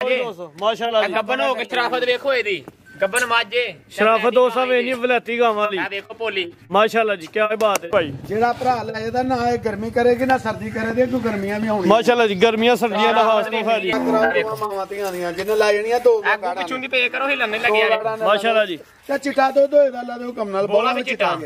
माशाल्लाह गब्बन हो के शराफत देखो ਇਹਦੀ गब्बन माजे शराफत दोसा वेनी वलैती गावां वाली ਆ ਦੇਖੋ ਭੋਲੀ माशाल्लाह जी क्या बात है भाई ਜਿਹੜਾ ਭਰਾ ਲੈ ਇਹਦਾ ਨਾ ਇਹ ਗਰਮੀ ਕਰੇਗੀ ਨਾ ਸਰਦੀ ਕਰੇਗੀ ਕਿਉਂ ਗਰਮੀਆਂ ਵੀ ਆਉਣੀਆਂ माशाल्लाह जी गर्मियां सर्दियां ਦਾ ਖਾਸ ਤੋਹਫਾ ਜੀ ਮਾਵਾਂ ਧੀਆਂ ਦੀਆਂ ਜਿਹਨੇ ਲੈ ਜਾਣੀਆਂ ਦੋ ਅੱਗੋਂ ਪਿੱਛੋਂ ਦੀ ਪੇ ਕਰੋ ਹਿਲਣ ਨਹੀਂ ਲੱਗਿਆ माशाल्लाह जी ਤੇ ਚਿੱਟਾ ਦੁੱਧ ਹੋਏਦਾ ਅੱਲਾ ਦੇ ਹੁਕਮ ਨਾਲ ਬੋਲਾ ਵੀ ਚਿੱਟਾ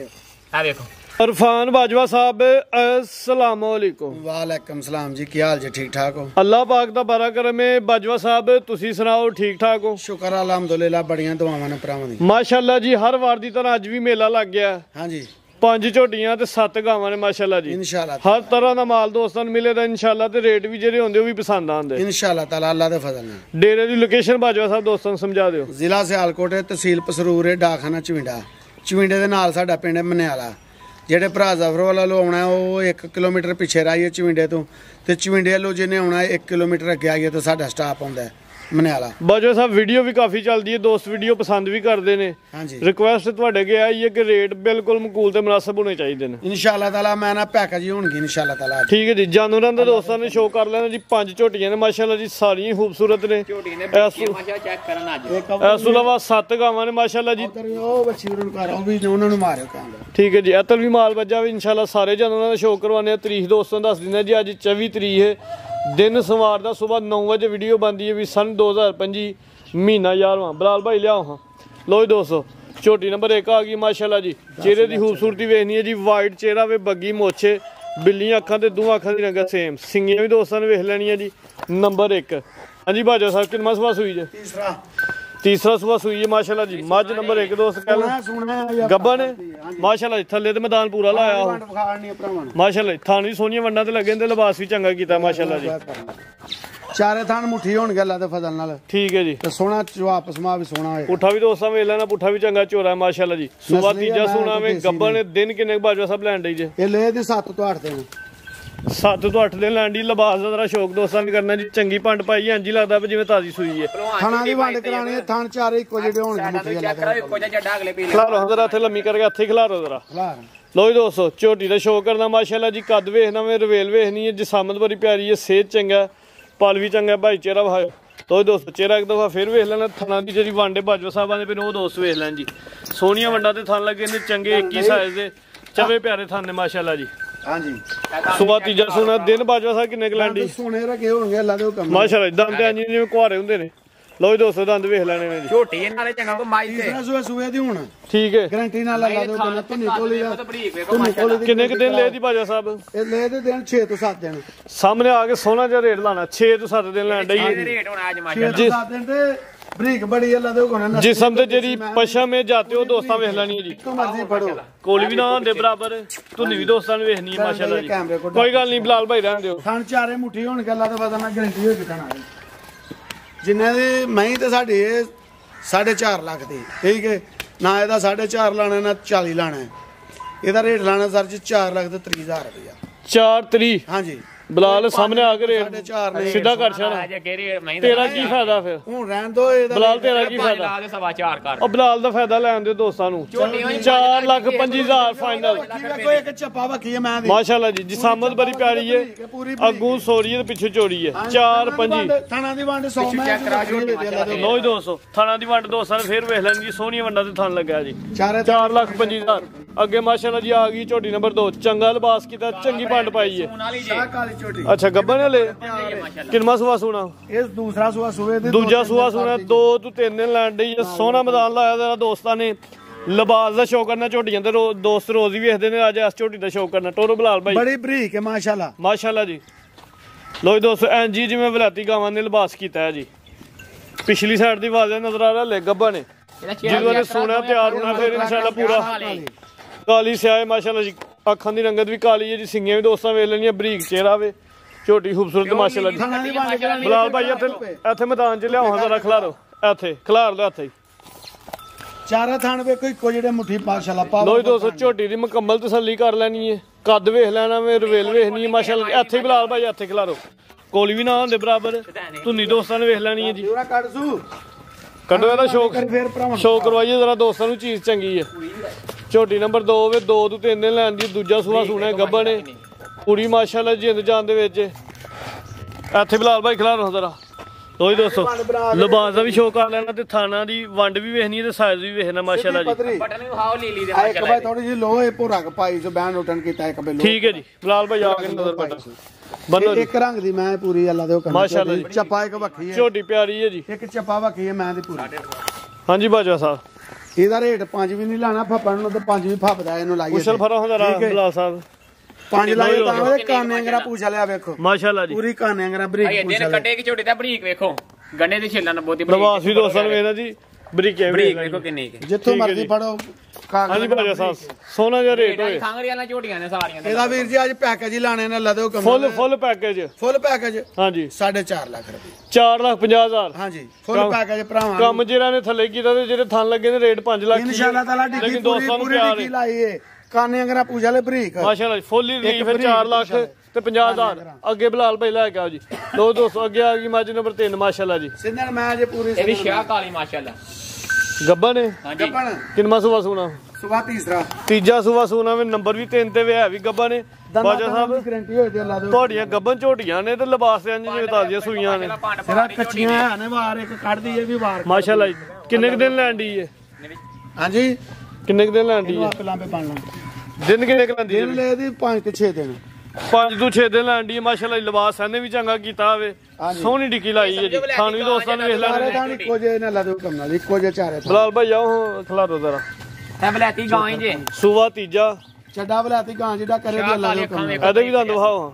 ਆ ਦੇਖੋ इरफान बाजवा साहब अस्सलाम वालेकुम वालेकुम सलाम जी की हाल जी ठीक ठाक हो अल्लाह पाक दा बारा करम है बाजवा साहब तुसी सुनाओ ठीक ठाक हो शुक्र अलहमदुलिल्लाह बड़ियां दुआवां ने भरावां दी माशाल्लाह जी हर वार दी तरह अज भी मेला लग गया हां जी 5 ਝੋਟੀਆਂ ਤੇ 7 ਗਾਵਾਂ ਨੇ ਮਾਸ਼ਾਅੱਲਾ ਜੀ इंशाल्लाह हर तरह ਦਾ ਮਾਲ ਦੋਸਤਾਂ ਨੂੰ ਮਿਲੇਗਾ ਇਨਸ਼ਾਅੱਲਾ ਤੇ ਰੇਟ ਵੀ ਜਿਹੜੇ ਹੁੰਦੇ ਉਹ ਵੀ ਪਸੰਦ ਆਉਂਦੇ इंशाल्लाह ताला अल्लाह दे फजल नाल ਡੇਰੇ ਦੀ ਲੋਕੇਸ਼ਨ ਬਾਜਵਾ ਸਾਹਿਬ ਦੋਸਤਾਂ ਨੂੰ ਸਮਝਾ ਦਿਓ ਜ਼ਿਲ੍ਹਾ ਸਿਆਲਕੋਟ ਤਹਿਸੀਲ ਪਸਰੂਰ ਹੈ ਡਾਕਖਾਨਾ ਚਵਿੰਡੇ ਦੇ ਨਾਲ ਸਾਡਾ ਪਿੰਡ ਮਨਿਆਲਾ ਜਿਹੜੇ ਭਰਾ ਜ਼ਫਰ ਵਾਲਾ ਲੋ ਆਉਣਾ ਉਹ 1 ਕਿਲੋਮੀਟਰ ਪਿੱਛੇ ਰਾਈਏ ਚਵਿੰਡੇ ਤੋਂ ਤੇ ਚਵਿੰਡੇ ਵੱਲੋਂ ਜਿਹਨੇ ਆਉਣਾ 1 ਕਿਲੋਮੀਟਰ ਅੱਗੇ ਆਈਏ ਤਾਂ ਸਾਡਾ ਸਟਾਪ ਆਉਂਦਾ ਮਨਿਆਲਾ ਬਾਜਵਾ ਸਾਹਿਬ ਵੀਡੀਓ ਵੀ ਕਾਫੀ ਚੱਲਦੀ ਹੈ ਦੋਸਤ ਵੀਡੀਓ ਪਸੰਦ ਵੀ ਕਰਦੇ ਨੇ ਹਾਂਜੀ ਰਿਕੁਐਸਟ ਤੁਹਾਡੇ ਅੱਗੇ ਆਈ ਹੈ ਕਿ ਰੇਟ ਬਿਲਕੁਲ ਮਕੂਲ ਤੇ ਮੁਨਾਸਬ ਹੋਣੇ ਚਾਹੀਦੇ ਨੇ ਇਨਸ਼ਾਅੱਲਾ ਤਾਲਾ ਮੈਂ ਨਾ ਪੈਕੇਜ ਹੀ ਹੋਣਗੇ ਇਨਸ਼ਾਅੱਲਾ ਤਾਲਾ ਠੀਕ ਹੈ ਜੀ ਜਾਨਵਰਾਂ ਦਾ ਦੋਸਤਾਂ ਨੇ ਸ਼ੋਅ ਕਰ ਲੈਣਾ ਜੀ 5 ਝੋਟੀਆਂ ਨੇ ਮਾਸ਼ਾਅੱਲਾ ਜੀ ਸਾਰੀਆਂ ਖੂਬਸੂਰਤ ਨੇ ਝੋਟੀ ਨੇ ਮਾਸ਼ਾ ਚੈੱਕ ਕਰਨ ਅੱਜ ਇਸ ਤੋਂ ਇਲਾਵਾ 7 ਗਾਵਾਂ ਨੇ ਮਾਸ਼ਾਅੱਲਾ ਜੀ ਉਹ ਬੱਚੀ ਉਹਨਾਂ ਨੂੰ ਘਰ ਉਹ ਵੀ ਉਹਨਾਂ ਨੂੰ ਮਾਰਿਓ ਕਹਿੰਦਾ ਠੀਕ ਹੈ ਜੀ ਅਤਲ ਵੀ ਮਾਲ ਵੱਜਾ ਵੀ ਇਨਸ਼ਾਅੱਲਾ ਸਾਰੇ ਜਾਨਵਰਾਂ ਦਾ ਸ਼ੋਅ ਕਰਵਾਉਂਦੇ ਆ ਤਰੀਕ ਦੋਸਤਾਂ ਦੱਸ ਦਿੰਦੇ ਜੀ ਅੱਜ 24 ਤਰੀਕ ਹੈ दिन सवार का सुबह 9 बजे वीडियो बनती है भी सन 2025 महीना 11वां बलाल भाई लियाओ हाँ लो जी दोस्तों छोटी नंबर 1 आ गई माशाल्लाह जी चेहरे की खूबसूरती वेखनी है जी वाइट चेहरा वे बग्गी मोछे बिल्लियां अखां ते दोवां अखां दी रंगत सेम सिंगियां भी दोस्तां ने वेख लैनी है जी नंबर 1 हाँ जी बाजवा साहब कितना सुबह सुई जे तीसरा सुबह सुई है माशाल्लाह जी मज नंबर 1 दोस्त कह लो गब्बा ने माशाल्लाह जी थल्ले ते मैदान पूरा लाया हो माशाल्लाह थान भी सोहणियां वंडां ते लगे ते लिबास भी चंगा कीता माशाल्लाह जी चारे थान मुट्ठी होणगे अल्लाह दे फजल नाल ठीक है जी ते सोहना जवाब पसमा भी सोहना होए पुठा भी दोस्तां वेख लेना पुठा भी चंगा चोरा है माशाल्लाह जी सुबह तीजा सोना में गब्बा ने दिन किन्ने बाजवा सब लैंड दी जे ये ले दे 7 ਤੋਂ 8 दिन 7 ਤੋਂ 8 ਦਿਨ ਲੈਂਡੀ ਲਿਬਾਸ ਦਾ ਜਰਾ ਸ਼ੌਕ ਦੋਸਤਾਂ ਨੇ ਕਰਨਾ ਜੀ ਚੰਗੀ ਪੰਡ ਪਾਈ ਇੰਜ ਹੀ ਲੱਗਦਾ ਜਿਵੇਂ ਤਾਜ਼ੀ ਸੂਈ ਹੈ ਖਾਣਾ ਦੀ ਵੰਡ ਕਰਾਣੀ ਥਣ ਚਾਰੇ ਇੱਕੋ ਜਿਹੇ ਹੋਣਗੇ ਮੁੱਠੀ ਚੈੱਕ ਕਰੋ ਇੱਕੋ ਜਿਹਾ ਜੱਡਾ ਅਗਲੇ ਪੀ ਖਲਾਰੋ ਜਰਾ ਇੱਥੇ ਲੰਮੀ ਕਰਕੇ ਇੱਥੇ ਖਲਾਰੋ ਜਰਾ ਖਲਾਰ ਲੋ ਜੀ ਦੋਸਤੋ ਝੋਟੀ ਦਾ ਸ਼ੌਕ ਕਰਨਾ ਮਾਸ਼ਾਅੱਲਾ ਜੀ ਕੱਦ ਵੇਖਣਾ ਵੇ ਰਵੇਲ ਵੇਖਣੀ ਹੈ ਜਿਸਮਤ ਬੜੀ ਪਿਆਰੀ ਹੈ ਸਿਹਤ ਚੰਗਾ ਪਲ ਵੀ ਚੰਗਾ ਭਾਈ ਚਿਹਰਾ ਵਹਾਓ ਲੋ ਜੀ ਦੋਸਤੋ ਚਿਹਰਾ ਇੱਕ ਦਫਾ ਫਿਰ ਵੇਖ ਲੈਣਾ ਥਣਾ ਦੀ ਜਿਹੜੀ ਵੰਡੇ ਬਾਜਵਾ ਸਾਹਿਬਾਂ ਦੇ ਫਿਰ ਉਹ ਦੋਸਤ ਵੇਖ ਲੈਣ ਜੀ ਸੋਹਣੀਆਂ ਵੰਡਾਂ ਤੇ ਥਣ ਲੱਗੇ ਨੇ ਚੰਗੇ 21 ਸਾਈਜ਼ ਦੇ ਚਵੇ ਪਿਆਰੇ ਥਣ ਨੇ ਮਾਸ਼ਾਅੱਲਾ ਜੀ हाँ जी ਸੁਬਾ ਤੀਜਾ ਸੋਨਾ ਦਿਨ ਬਾਜਵਾ ਸਾਹਿਬ ਕਿੰਨੇ ਕਲੈਂਡੀ ਸੋਨੇ ਰਗੇ ਹੋਣਗੇ ਅੱਲਾ ਦੇ ਹੁਕਮ ਮਾਸ਼ਾਅੱਲਾ ਦੰਦ ਤੇ ਇੰਜ ਜਿਵੇਂ ਕੁਹਾਰੇ ਹੁੰਦੇ ਨੇ ਲੋ ਜੀ ਦੋਸਤੋ ਦੰਦ ਵੇਖ ਲੈਣੇ ਨੇ ਜੀ ਝੋਟੀ ਨਾਲੇ ਚੰਗਾ ਕੋ ਮਾਈ ਤੇ ਤੀਸਰਾ ਸੂਏ ਦੀ ਹੁਣ ਠੀਕ ਹੈ ਗਾਰੰਟੀ ਨਾਲ ਅੱਲਾ ਦੇ ਹੁਕਮ ਨਾਲ ਧੁਨੀ ਕੋਲੀ ਦਾ ਕਿੰਨੇ ਕਿ ਦਿਨ ਲੈ ਦੀ ਬਾਜਵਾ ਸਾਹਿਬ ਇਹ ਲੈ ਦੇ ਦਿਨ 6 ਤੋਂ 7 ਦਿਨ ਸਾਹਮਣੇ ਆ ਕੇ ਸੋਨਾ ਜਿਹਾ ਰੇਟ ਲਾਣਾ 6 ਤੋਂ 7 ਦਿਨ ਲੈਣ ਡਈ ਰੇਟ ਹੋਣਾ ਅੱਜ 6 ਮਾਸ਼ਾ ਤੋਂ 7 ਦਿਨ ਤੇ ਬਰੀਕ ਬੜੀ ਅੱਲਾ ਦੇ ਹੁਕਮ ਨਾਲ ਜਿਸਮ ਤੇ ਜਿਹੜੀ ਪਸ਼ਮ ਹੈ ਜਾਤੇ ਉਹ ਦੋਸਤਾਂ ਵੇਖ ਲੈਣੀ ਹੈ ਜੀ ਜਿੱਥੋਂ ਮਰਜ਼ੀ ਫੜੋ ਕੋਲੀ ਵੀ ਨਾ ਹੁੰਦੇ ਬਰਾਬਰ ਧੁਨੀ ਵੀ ਦੋਸਤਾਂ ਨੂੰ ਵੇਖਣੀ ਹੈ ਮਾਸ਼ਾਅੱਲਾ ਜੀ ਕੋਈ ਗੱਲ ਨਹੀਂ ਬਲਾਲ ਭਾਈ ਰਹਿਣ ਦਿਓ ਥਣ ਚਾਰੇ ਮੁੱਠੀ ਹੋਣਗੇ ਅੱਲਾ ਦੇ ਪਤਾ ਮੈਂ ਗਾਰੰਟੀ ਹੋ ਕਿਤਾ ਨਾ ਜਿੰਨੇ ਦੀ ਮਹੀਂ ਤੇ ਸਾਡੀ 4.5 ਲੱਖ ਦੀ ਠੀਕ ਹੈ ਨਾ ਇਹਦਾ 4.5 ਲਾਣਾ ਨਾ 40 ਲਾਣਾ ਇਹਦਾ ਰੇਟ ਲਾਣਾ ਸਰ ਜੀ 4 ਲੱਖ ਤੇ 30,000 ਰੁਪਇਆ 4 3 ਹਾਂਜੀ ਬਲਾਲ ਸਾਹਮਣੇ ਆ ਕੇ ਰੇਟ 4.5 ਨੇ ਸਿੱਧਾ ਕਰ ਛਾਣਾ ਤੇਰਾ ਕੀ ਫਾਇਦਾ ਫਿਰ ਹੁਣ ਰਹਿਣ ਦੋ ਇਹਦਾ ਬਲਾਲ ਤੇਰਾ ਕੀ ਫਾਇਦਾ ਲਾ ਦੇ 4.5 ਕਰ ਉਹ ਬਲਾਲ ਦਾ ਫਾਇਦਾ ਲੈਣ ਦਿਓ ਦੋਸਤਾਂ ਨੂੰ 4,25,000 ਫਾਈਨਲ ਕੋਈ ਇੱਕ ਚੱਪਾ ਵਖੀ ਹੈ ਮੈਂ ਦੀ ਮਾਸ਼ਾਅੱਲਾ ਜੀ ਜਿਸਮਤ ਬੜੀ ਪਿਆਰੀ ਹੈ ਅੱਗੂ ਸੋਰੀ ਹੈ ਤੇ ਪਿੱਛੇ ਚੋੜੀ ਹੈ 4-5 ਥਾਣਾ ਦੀ ਵੰਡ 100 ਮੈਂ ਲੋ ਜੀ ਦੋਸਤੋ ਥਾਣਾ ਦੀ ਵੰਡ ਦੋਸਤਾਂ ਨੇ ਫੇਰ ਵੇਖ ਲੈਣਗੇ ਸੋਹਣੀਆਂ ਵੰਡਾਂ ਤੇ ਥਣ ਲੱਗਿਆ ਜੀ 4,25,000 ਅੱਗੇ ਮਾਸ਼ਾਅੱਲਾ ਜੀ ਆ ਗਈ ਝੋਟੀ ਨੰਬਰ 2 ਚੰਗਾ ਲਿਬਾਸ ਕੀਤਾ ਚੰਗੀ ਪੰਡ ਪਾਈ ਹੈ ਅੱਛਾ ਗੱਬਨ ਵਾਲੇ ਕਿੰਨਾ ਸੁਆ ਸੋਣਾ ਇਹ ਦੂਸਰਾ ਸੁਆ ਸੂਏ ਦੇ ਦੂਜਾ ਸੁਆ ਸੋਣਾ 2 ਤੋਂ 3 ਦਿਨ ਲੈਣ ਡਈ ਸੋਹਣਾ ਮੈਦਾਨ ਲਾਇਆ ਤੇਰਾ ਦੋਸਤਾਂ ਨੇ ਲਿਬਾਸ ਦਾ ਸ਼ੌਕ ਕਰਨਾ ਝੋਟੀਆਂ ਤੇ ਦੋਸਤ ਰੋਜ਼ ਹੀ ਵੇਖਦੇ ਨੇ ਅੱਜ ਇਸ ਝੋਟੀ ਦਾ ਸ਼ੌਕ ਕਰਨਾ ਟੋਰੋ ਬਲਾਲ ਭਾਈ ਬੜੀ ਬਰੀਕ ਹੈ ਮਾਸ਼ਾਅੱਲਾ ਮਾਸ਼ਾਅੱਲਾ ਜੀ ਲੋ ਦੋਸਤੋ ਐਂ ਜੀ ਜਿਵੇਂ ਵਲਾਤੀ ਗਾਵਾਂ ਨੇ ਲਿਬਾਸ ਕੀਤਾ ਹੈ ਜੀ ਪਿਛਲੀ ਸਾਈਡ ਦੀ ਆਵਾਜ਼ ਨਜ਼ਰ ਆ ਰਿਹਾ ਲੈ ਗੱਬਾ ਨੇ ਜਦੋਂ ਨੇ ਸੋਨਾ ਤਿਆਰ ਹੋਣਾ ਫਿਰ ਇਨਸ਼ਾਅੱਲਾ ਪੂਰਾ ਕਾਲੀ ਸਿਆਏ ਮਾਸ਼ਾਅੱਲਾ ਜੀ ਅੱਖਾਂ ਦੀ ਰੰਗਤ ਵੀ ਕਾਲੀ ਹੈ ਜੀ ਸਿੰਗੀਆਂ ਵੀ ਦੋਸਤਾਂ ਵੇਖ ਲੈਣੀਆਂ ਬਰੀਕ ਚਿਹਰਾ ਵੇ ਝੋਟੀ ਖੂਬਸੂਰਤ ਮਾਸ਼ਾਅੱਲਾ ਜੀ ਬਲਾਲ ਭਾਈ ਇੱਥੇ ਮੈਦਾਨ 'ਚ ਲਿਆਓ ਜਰਾ ਖਿਲਾਰੋ ਇੱਥੇ ਖਿਲਾਰ ਲਿਆ ਇੱਥੇ ਚਾਰਾ ਥਾਣ ਵੇਖੋ ਇੱਕੋ ਜਿਹੜੇ ਮੁੱਠੀ ਮਾਸ਼ਾਅੱਲਾ ਪਾ ਲੋ ਦੋਸਤੋ ਝੋਟੀ ਦੀ ਮੁਕੰਮਲ ਤਸੱਲੀ ਕਰ ਲੈਣੀ ਹੈ ਕੱਦ ਵੇਖ ਲੈਣਾ ਵੇ ਰਵੇਲ ਵੇਖਣੀ ਹੈ ਮਾਸ਼ਾਅੱਲਾ ਇੱਥੇ ਬਲਾਲ ਭਾਈ ਇੱਥੇ ਖਿਲਾਰੋ ਕੋਲੀ ਵੀ ਨਾ ਹੁੰਦੇ ਬਰਾਬਰ ਧੁਨੀ ਦੋਸਤਾਂ ਨੇ ਵੇਖ ਲੈਣੀ ਹੈ ਜੀ ਕੱਢੋ ਇਹਦਾ ਸ਼ੌਕ ਕਰਵਾਈਏ ਜਰਾ ਦੋਸਤਾਂ ਨੂੰ ਚੀਜ਼ ਚੰਗੀ ਹੈ ਝੋਟੀ ਨੰਬਰ 2 ਵੇ 2 ਤੋਂ 3 ਦਿਨ ਲੈਣ ਦੀ ਦੂਜਾ ਸੂਆ ਸੋਣਾ ਗੱਬਾ ਨੇ ਪੂਰੀ ਮਾਸ਼ਾਅੱਲਾ ਜਿੰਦ ਜਾਨ ਦੇ ਵਿੱਚ ਇੱਥੇ ਬਲਾਲ ਭਾਈ ਖਿਲਾਰੋ ਜਰਾ ਲੋ ਜੀ ਦੋਸਤੋ ਲਿਬਾਸ ਦਾ ਵੀ ਸ਼ੋਅ ਕਰ ਲੈਣਾ ਤੇ ਥਾਣਾ ਦੀ ਵੰਡ ਵੀ ਵੇਖਣੀ ਹੈ ਤੇ ਸਾਈਜ਼ ਵੀ ਵੇਖਣਾ ਮਾਸ਼ਾਅੱਲਾ ਜੀ ਬਟਨ ਵੀ ਹਾਓ ਲੀਲੀ ਦੇ ਆ ਇੱਕ ਬਾਈ ਥੋੜੀ ਜਿਹੀ ਲੋਹੇ ਭੁਰਾ ਪਾਈ ਸੋ ਬੈਨ ਉਟਨ ਕੀਤਾ ਇੱਕ ਬੇ ਠੀਕ ਹੈ ਜੀ ਬਲਾਲ ਭਾਈ ਆ ਕੇ ਨਜ਼ਰ ਪਟਾ ਬੰਨੋ ਇੱਕ ਰੰਗ ਦੀ ਮੈਂ ਪੂਰੀ ਅੱਲਾ ਦੇ ਹੁਕਮ ਮਾਸ਼ਾਅੱਲਾ ਜੀ ਚੱਪਾ ਇੱਕ ਵੱਖੀ ਹੈ ਝੋਟੀ ਪਿਆਰੀ ਹੈ ਜੀ ਇੱਕ ਚੱਪਾ ਵੱਖੀ ਹੈ ਮੈਂ ਦੀ ਪੂਰੀ ਹਾਂਜੀ ਬਾਜਵਾ ਸਾਹਿਬ ਇਹਦਾ ਰੇਟ 5 ਵੀ ਨਹੀਂ ਲਾਣਾ ਫੱਪਣ ਨੂੰ ਤੇ 5 ਵੀ ਫੱਪਦਾ ਇਹਨੂੰ ਲਾਈਏ ਕੁਸ਼ਲ ਫਰਾ ਹੁੰਦਾ ਬਲਾਲ ਸਾਹਿਬ 5 ਲਾਈਏ ਤਾਂ ਉਹਦੇ ਕਾਨੇ ਅੰਗਰਾ ਪੁੱਛ ਲਿਆ ਵੇਖੋ ਮਾਸ਼ਾਅੱਲਾ ਜੀ ਪੂਰੀ ਕਾਨੇ ਅੰਗਰਾ ਬਰੀਕ ਭਾਈ ਪੁੱਛ ਇਹਦੇ ਲਿਆ ਕੱਟੇ ਕੀ ਝੋਟੀ ਦਾ ਬਰੀਕ ਵੇਖੋ ਗੰਨੇ ਦੀ ਛਿੱਲਾਂ ਨਾਲ ਬਹੁਤੀ ਲਿਬਾਸ ਵੀ ਦੋਸਤਾਂ ਨੂੰ ਵੇਖਣਾ ਜੀ ਬਰੀਕੇ ਬਰੀਕ ਵੇਖੋ ਕਿੰਨੀ ਕਿ ਜਿੱਥੋਂ ਮਰਜ਼ੀ ਫੜੋ ਹਾਂਜੀ ਬਾਜਵਾ ਸਾਹਿਬ ਸੋਨਾ ਜਿਹਾ ਰੇਟ ਹੋਏ ਖਾਂਗਰੀ ਵਾਲੀਆਂ ਝੋਟੀਆਂ ਨੇ ਸਾਰੀਆਂ ਇਹਦਾ ਵੀਰ ਜੀ ਅੱਜ ਪੈਕੇਜ ਹੀ ਲਾਣੇ ਨੇ ਲਾ ਦਿਓ ਕੰਮ ਫੁੱਲ ਪੈਕੇਜ ਫੁੱਲ ਪੈਕੇਜ ਹਾਂਜੀ 4.5 ਲੱਖ ਰੁਪਏ 4,50,000 ਹਾਂਜੀ ਫੁੱਲ ਪੈਕੇਜ ਭਰਾਵਾਂ ਕੰਮ ਜਿਹੜਾ ਨੇ ਥੱਲੇ ਕੀਤਾ ਤੇ ਜਿਹੜੇ ਥਣ ਲੱਗੇ ਨੇ ਰੇਟ 5 ਲੱਖ ਇਨਸ਼ਾਅੱਲਾ ਤਾਲਾ ਡਿੱਗੀ ਲੇਕਿਨ ਪੂਰੀ ਦੋਸਤਾਂ ਨੂੰ ਪੂਰੀ ਪਿਆਰ ਡਿੱਗੀ ਲਾਈਏ ਕਾਨੇ ਅੰਗਰਾ ਪੁੱਛ ਲੈ ਬਰੀਕ ਮਾਸ਼ਾਅੱਲਾ ਜੀ ਫੁੱਲ ਹੀ ਰਿਲੀਫ ਹੈ 4 ਲੱਖ ਤੇ 50,000 ਅੱਗੇ ਬਲਾਲ ਭਾਈ ਲੈ ਕੇ ਆਓ ਜੀ ਲੋ ਦੋਸਤੋ ਅੱਗੇ ਆ ਗਈ ਮੱਝ ਨੰਬਰ 3 ਮਾਸ਼ਾਅੱਲਾ ਜੀ ਸਿੰਧਰ ਮੈਂ ਜੇ ਪੂਰੀ ਇਹ ਵੀ ਸ਼ਾਹ ਕਾਲੀ ਮਾਸ਼ਾਅੱਲਾ ਗੱਬਾ ਨੇ ਹਾਂਜੀ ਗੱਪਣ ਕਿੰਨਾ ਸੁਬਾ ਸੂਣਾ ਸੁਬਾ ਤੀਸਰਾ ਤੀਜਾ ਸੁਬਾ ਸੂਣਾ ਵਿੱਚ ਨੰਬਰ ਵੀ 3 ਤੇ ਵੀ ਹੈ ਵੀ ਗੱਬਾ ਨੇ ਬਾਜਾ ਸਾਹਿਬ ਗਾਰੰਟੀ ਹੋਏ ਤੇ ਅੱਲਾ ਦੇ ਤੁਹਾਡੀਆਂ ਗੱਬਨ ਝੋਟੀਆਂ ਨੇ ਤੇ ਲਿਬਾਸ ਤੇ ਇੰਜ ਜਿਵੇਂ ਤਾਜ਼ੀਆਂ ਸੂਈਆਂ ਨੇ ਸਿਰਾ ਕੱਚੀਆਂ ਹੈ ਨੇ ਵਾਰ ਇੱਕ ਕੱਢਦੀ ਏ ਵੀ ਵਾਰ ਮਾਸ਼ਾਅੱਲਾ ਜੀ ਕਿੰਨੇ ਕੁ ਦਿਨ ਲੈਣ ਦੀ ਏ ਹਾਂਜੀ ਕਿੰਨੇ ਕੁ ਦਿਨ ਲੈਣ ਦੀ ਏ ਆਪ ਲਾਂਬੇ ਪਾਣ ਲਾਂ ਦਿਨ ਕਿੰਨੇ ਕੁ ਲੈਂਦੀ ਏ ਦਿਨ ਲੈ ਦੀ 5 ਤੇ 6 ਦਿਨ 5 ਤੋਂ 6 ਦਿਨ ਲੈਣ ਦੀ ਏ ਮਾਸ਼ਾਅੱਲਾ ਜੀ ਲਿਬਾਸ ਇਹਨੇ ਵੀ ਚੰਗਾ ਕੀਤਾ ਹੋਵੇ ਸੋਹਣੀ ਡਿੱਕੀ ਲਾਈ ਏ ਜੀ ਖਾਣ ਵੀ ਦੋਸਤਾਂ ਨੇ ਵੇਖ ਸਾਰੇ ਲੈਣੇ ਤਾਂ ਇੱਕੋ ਜੇ ਨਾ ਲਾ ਦਿਓ ਕੰਮ ਨਾਲ ਇੱਕੋ ਜੇ ਚਾਰੇ ਬਲਾਲ ਭਾਈ ਆਓ ਖਿਲਾਰੋ ਜ਼ਰਾ ਇਹ ਬਲੈਤੀ ਗਾਂ ਹੀ ਜੇ ਸੂਆ ਤੀਜਾ ਚੱਡਾ ਬਲਾਤੀ ਗਾਂ ਜਿਹੜਾ ਕਰੇ ਦੀ ਅੱਲਾ ਦੇ ਕੰਮ ਇਹਦੇ ਵੀ ਦੰਦ ਵਹਾਓ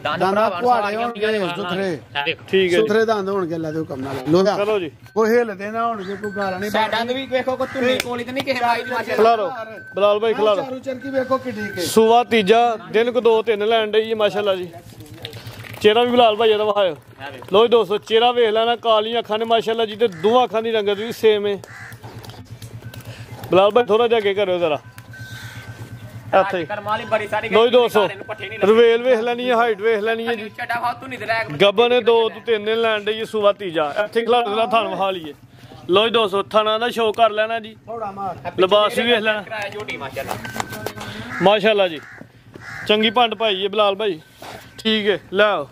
ਦਾਣਾ ਕੁਆੜੇ ਹੋਣਗੇ ਸੁਥਰੇ ਠੀਕ ਹੈ ਜੀ ਸੁਥਰੇ ਦੰਦ ਹੋਣਗੇ ਅੱਲਾ ਦੇ ਕੰਮ ਨਾਲ ਲੋਦਾ ਚਲੋ ਜੀ ਕੋਈ ਹਿਲਦੇ ਨਾ ਹੋਣਗੇ ਕੋਈ ਗਾਲਾਂ ਨਹੀਂ ਸਾਡਾ ਵੀ ਵੇਖੋ ਕੋ ਤੁੰਨੀ ਕੋਲੀ ਤੇ ਨਹੀਂ ਕਿਸੇ ਮਾਈ ਦੀ ਮਾਸ਼ਾਅੱਲਾ ਖਿਲਾਰੋ ਬਲਾਲ ਭਾਈ ਖਿਲਾਰੋ ਚਾਰੂ ਚਰਕੀ ਵੇਖੋ ਕਿੱਡੀ ਕੇ ਸੂਆ ਤੀਜਾ ਦਿਨ ਕੋ 2-3 ਲੈਣ ਡਈ ਏ ਮਾਸ਼ਾਅੱਲਾ ਜੀ ਚਿਹਰਾ ਵੀ ਬਲਾਲ ਭਾਈ ਦਾ ਵਹਾਇਓ ਲੋ ਜੀ ਦੋਸਤੋ ਚਿਹਰਾ ਵੇਖ ਲੈਣਾ ਕਾਲੀਆਂ ਅੱਖਾਂ ਨੇ ਮਾਸ਼ਾਅੱਲਾ ਜੀ ਤੇ ਦੋਹਾਂ ਅੱਖਾਂ ਦੀ ਰੰਗਤ ਵੀ ਸੇਮ ਹੈ ਬਲਾਲ ਭਾਈ ਥੋੜਾ ਜਿਹਾ ਅੱਗੇ ਕਰਿਓ ਜ਼ਰਾ ਇੱਥੇ ਕਰਮਾਲੀ ਬੜੀ ਸਾਰੀ ਲੋ ਜੀ ਦੋਸਤੋ ਰਵੇਲ ਵੇਖ ਲੈਣੀ ਹੈ ਹਾਈਟ ਵੇਖ ਲੈਣੀ ਹੈ ਜੀ ਚੱਡਾ ਖਾਓ ਤੂੰ ਨਹੀਂ ਤੇ ਲੈ ਗੱਬਨ ਨੇ 2 ਤੋਂ 3 ਦਿਨ ਲੈਣ ਡਈ ਏ ਸੂਆ ਤੀਜਾ ਇੱਥੇ ਖਿਲਾਰੋ ਦਾ ਥਣ ਵਹਾ ਲਈਏ ਲੋ ਜੀ ਦੋਸਤੋ ਥਣਾ ਦਾ ਸ਼ੋਅ ਕਰ ਲੈਣਾ ਜੀ ਥੋੜਾ ਮਾਰ ਲਿਬਾਸ ਵੀ ਵੇਖ ਲੈਣਾ ਕਰਾਇਆ ਝੋਟੀ ਮਾਸ਼ਾਅੱਲਾ ਮਾਸ਼ਾਅੱਲਾ ਜੀ ਚੰਗੀ ਭੰਡ ਭਾਈ ਹੈ ਬਲਾਲ ਭਾਈ ਠੀਕ ਹੈ ਲੈ ਆਓ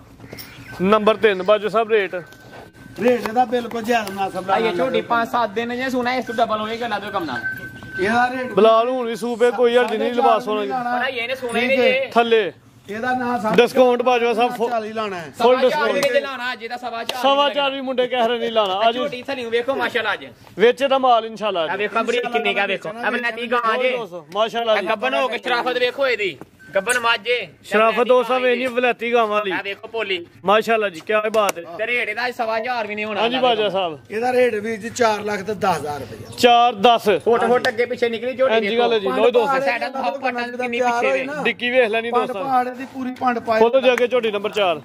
ਨੰਬਰ 3 ਬਾਜੂ ਸਾਹਿਬ ਰੇਟ ਇਹਦਾ ਬਿਲਕੁਲ ਜਾਇਜ਼ ਮੁਨਾਸਬ ਆਈ ਝੋਟੀ 5-7 ਦਿਨ ਜੇ ਸੁਣਾ ਇਸ ਤੋਂ ਡਬਲ ਹੋਏਗਾ ਲਾ ਦਿਓ ਕੰਮ ਨਾਲ ਇਹਦਾ ਰੇਟ ਬਲਾਲ ਹੁਣ ਵੀ ਸੂਪੇ ਕੋਈ ਹਰਜ ਨਹੀਂ ਲਿਬਾਸ ਹੋਣਾ ਜੀ ਪਰ ਇਹਨੇ ਸੁਣੇ ਨਹੀਂ ਜੇ ਥੱਲੇ ਇਹਦਾ ਨਾਂ ਡਿਸਕਾਊਂਟ ਬਾਜੂ ਸਾਹਿਬ 40 ਲਾਣਾ ਹੈ ਫੁੱਲ ਸਵਾ ਚਾਰ ਡਿਸਕਾਊਂਟ ਵੀ ਜੇ ਲਾਣਾ ਅੱਜ ਦਾ ਸਵਾ ਚਾਰ ਸਵਾ ਚਾਰ ਵੀ ਮੁੰਡੇ ਕਹਿ ਰਹੇ ਨਹੀਂ ਲਾਣਾ ਅੱਜ ਝੋਟੀ ਥਲੀ ਨੂੰ ਵੇਖੋ ਮਾਸ਼ਾਅੱਲਾ ਅੱਜ ਵਿੱਚ ਦਾ ਮਾਲ ਇਨਸ਼ਾਅੱਲਾ ਆ ਵੇਖੋ ਬੜੀ ਕਿੰਨੀ ਕਾ ਵੇਖੋ ਆ ਬਲੈਤੀ ਗਾਂ ਜੇ ਮਾਸ਼ਾਅੱਲਾ ਜੀ ਗੱਬਨ ਹੋ ਕੇ ਸ਼ਰਾਫਤ ਵੇਖੋ ਇਹਦੀ ਗੱਬਨ ਮਾਝੇ ਸ਼ਰਾਫਤ ਦੋਸਤਾਂ ਵੇਖਣੀ ਵਲੈਤੀ ਗਾਵਾਂ ਦੀ ਆ ਵੇਖੋ ਪੋਲੀ ਮਾਸ਼ਾਅੱਲਾ ਜੀ ਕੀ ਬਾਤ ਹੈ ਤੇ ਰੇਟ ਦਾ ਸਵਾ ਹਜ਼ਾਰ ਵੀ ਨਹੀਂ ਹੋਣਾ ਹਾਂਜੀ ਬਾਜਾ ਸਾਹਿਬ ਇਹਦਾ ਰੇਟ ਵੀ ਜੀ 4 ਲੱਖ ਤੇ 10000 ਰੁਪਏ 4-10 ਫੁੱਟ ਅੱਗੇ ਪਿੱਛੇ ਨਿਕਲੀ ਝੋਟੀ ਇੰਜੀ ਗੱਲ ਹੈ ਜੀ ਲੋ ਦੋਸਤੋ ਸਾਡਾ ਤਾਂ ਪਟਾਂ ਕਿੰਨੀ ਪਿੱਛੇ ਵੇ ਡਿੱਕੀ ਵੇਖ ਲੈਣੀ ਪੰਡ ਦੋਸਤਾਂ ਪਹਾੜ ਦੀ ਪੂਰੀ ਪੰਡ ਪਾਏ ਫੋਟੋ ਜਾ ਕੇ ਝੋਟੀ ਨੰਬਰ 4